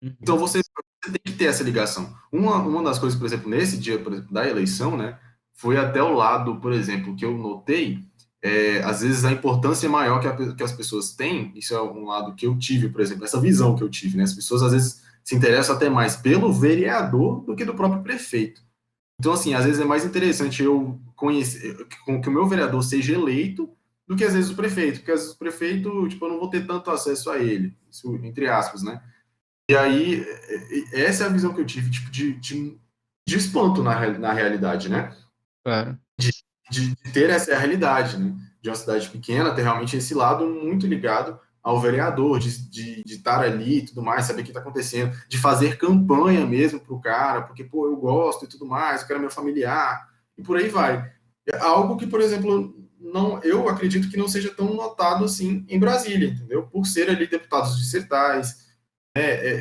Então Uhum. você tem que ter essa ligação. Uma das coisas, por exemplo, nesse dia, por exemplo, da eleição, né, foi até o lado, por exemplo, que eu notei, às vezes a importância maior que as pessoas têm, isso é um lado que eu tive, por exemplo, essa visão que eu tive, né, as pessoas às vezes se interessam até mais pelo vereador do que do próprio prefeito. Então, assim, às vezes é mais interessante eu conhecer, que o meu vereador seja eleito do que às vezes o prefeito, porque às vezes o prefeito, tipo, eu não vou ter tanto acesso a ele, isso, entre aspas, né? E aí, essa é a visão que eu tive, tipo, de espanto na realidade, né? Claro. De ter essa realidade, né? De uma cidade pequena, ter realmente esse lado muito ligado ao vereador, de estar ali e tudo mais, saber o que está acontecendo, de fazer campanha mesmo para o cara, porque, pô, eu gosto e tudo mais, eu quero meu familiar, e por aí vai. É algo que, por exemplo, não, eu acredito que não seja tão notado assim em Brasília, entendeu? Por ser ali deputados distritais,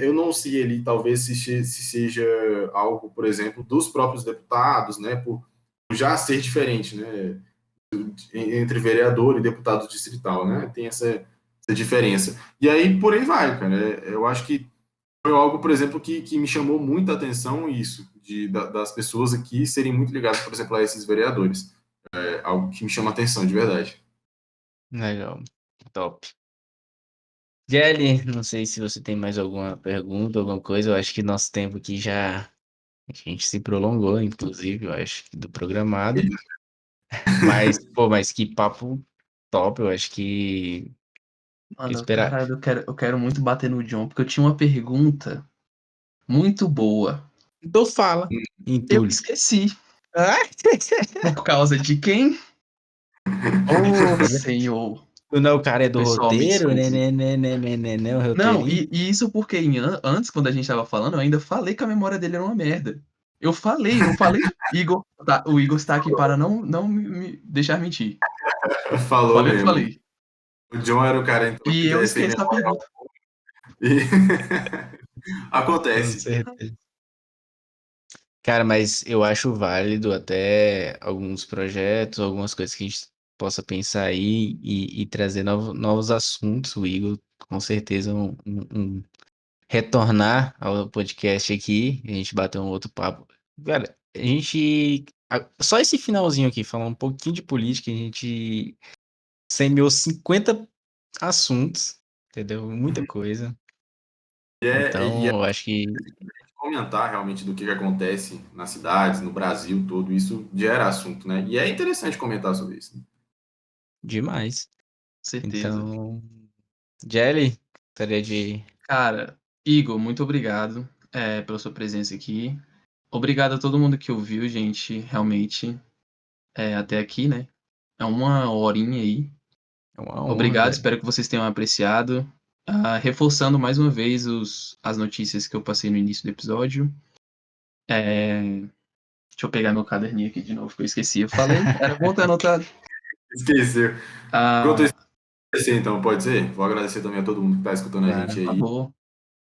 eu não sei ali, talvez, se seja algo, por exemplo, dos próprios deputados, né, por já ser diferente, né, entre vereador e deputado distrital, né, tem essa diferença. E aí, por aí vai, cara. Eu acho que foi algo, por exemplo, que me chamou muita atenção isso, das pessoas aqui serem muito ligadas, por exemplo, a esses vereadores. É algo que me chama atenção, de verdade. Legal. Top. Jelly, não sei se você tem mais alguma pergunta, alguma coisa. Eu acho que nosso tempo aqui já. A gente se prolongou, inclusive, eu acho, do programado. Mas, pô, mas que papo top, eu acho que. Eu Mano, esperar. caralho, eu quero muito bater no John, porque eu tinha uma pergunta muito boa. Então fala, Eu entulho. esqueci. Ah, Por causa de quem? Oh, Senhor. tu não é o cara do Pessoal, me roteiro, né, desculpe. o Não, roteirinho. e isso porque antes, quando a gente tava falando, eu ainda falei que a memória dele era uma merda. Eu falei, não falei? Igor, tá, o Igor está aqui para não me deixar mentir. Falou Falei, não mesmo. falei. O John era o cara, então, E que eu tem esqueço a pergunta. e... Com Acontece. certeza. Cara, mas eu acho válido até alguns projetos, algumas coisas que a gente possa pensar aí e trazer novos assuntos. O Igor, com certeza, retornar ao podcast aqui, a gente bater um outro papo. Cara, só esse finalzinho aqui, falar um pouquinho de política, a gente semeou 50 assuntos, entendeu? Muita coisa. E é Então, eu acho que comentar realmente do que acontece nas cidades, no Brasil todo, isso gera assunto, né? E é interessante comentar sobre isso. demais. Certeza. Então, Jelly, gostaria de. Cara, Igor, muito obrigado pela sua presença aqui. Obrigado a todo mundo que ouviu, gente, realmente, até aqui, né? É uma horinha aí. É uma honra, Obrigado, velho. espero que vocês tenham apreciado. Reforçando mais uma vez as notícias que eu passei no início do episódio. Deixa eu pegar meu caderninho aqui de novo, que eu esqueci. Eu falei, era bom ter anotado. Esqueceu. Enquanto eu Ah, agradecer, então, pode ser? Vou agradecer também a todo mundo que está escutando a gente Claro. por aí. favor.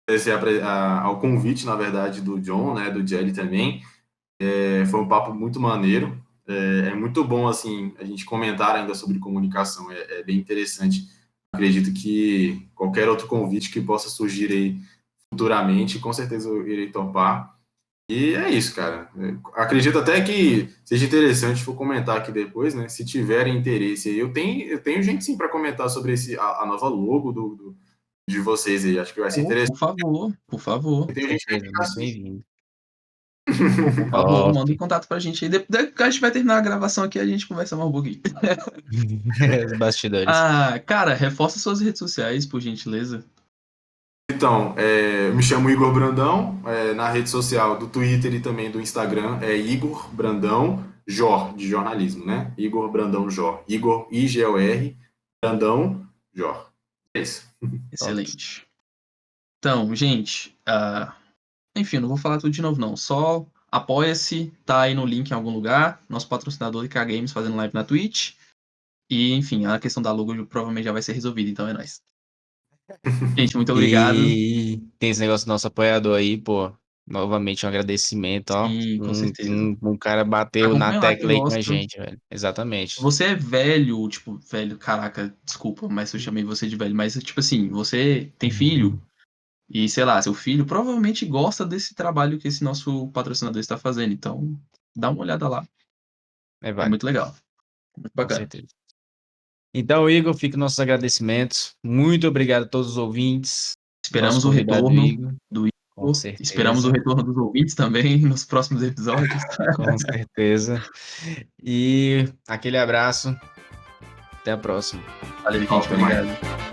Agradecer ao convite, na verdade, do John, né, do Jelly também. Foi um papo muito maneiro. É muito bom, assim, a gente comentar ainda sobre comunicação. É bem interessante. Acredito que qualquer outro convite que possa surgir aí futuramente, com certeza eu irei topar. E é isso, cara. Acredito até que seja interessante, vou comentar aqui depois, né? Se tiverem interesse aí, eu tenho gente sim para comentar sobre a nova logo de vocês aí. Acho que vai ser interessante. Por favor, por favor. Com Tem gente que vai certeza, ficar muito assim. bem-vindo. Por favor, Top. manda um contato pra gente aí. Depois que a gente vai terminar a gravação aqui, a gente conversa mais um pouquinho. Os bastidores. Cara, reforça suas redes sociais, por gentileza. Então, eu me chamo Igor Brandão, na rede social do Twitter e também do Instagram é Igor Brandão Jor, de jornalismo, né? Igor Brandão Jor. Igor, I-G-O-R, Brandão Jor. É isso. Excelente. Então, gente, enfim, não vou falar tudo de novo, não. Só apoia-se, tá aí no link em algum lugar. Nosso patrocinador IK Games fazendo live na Twitch. E, enfim, a questão da logo provavelmente já vai ser resolvida, então é nóis. Gente, muito obrigado. E tem esse negócio do nosso apoiador aí, pô. Novamente um agradecimento, ó. Sim, com certeza. Um cara bateu na Acompanha lá que eu tecla aí com a gosto. gente, velho. Exatamente. Você é velho, tipo, velho, caraca, desculpa, mas eu chamei você de velho. Mas, tipo assim, você tem filho e, sei lá, seu filho provavelmente gosta desse trabalho que esse nosso patrocinador está fazendo. Então, dá uma olhada lá. É É válido, muito legal. Muito com bacana. certeza. Então, Igor, fica nossos agradecimentos. Muito obrigado a todos os ouvintes. Nosso Esperamos o convidado retorno Igor, do com Igor. Esperamos o certeza. retorno dos ouvintes também nos próximos episódios. Com certeza. E aquele abraço. Até a próxima. Valeu, gente. Até mais. Obrigado.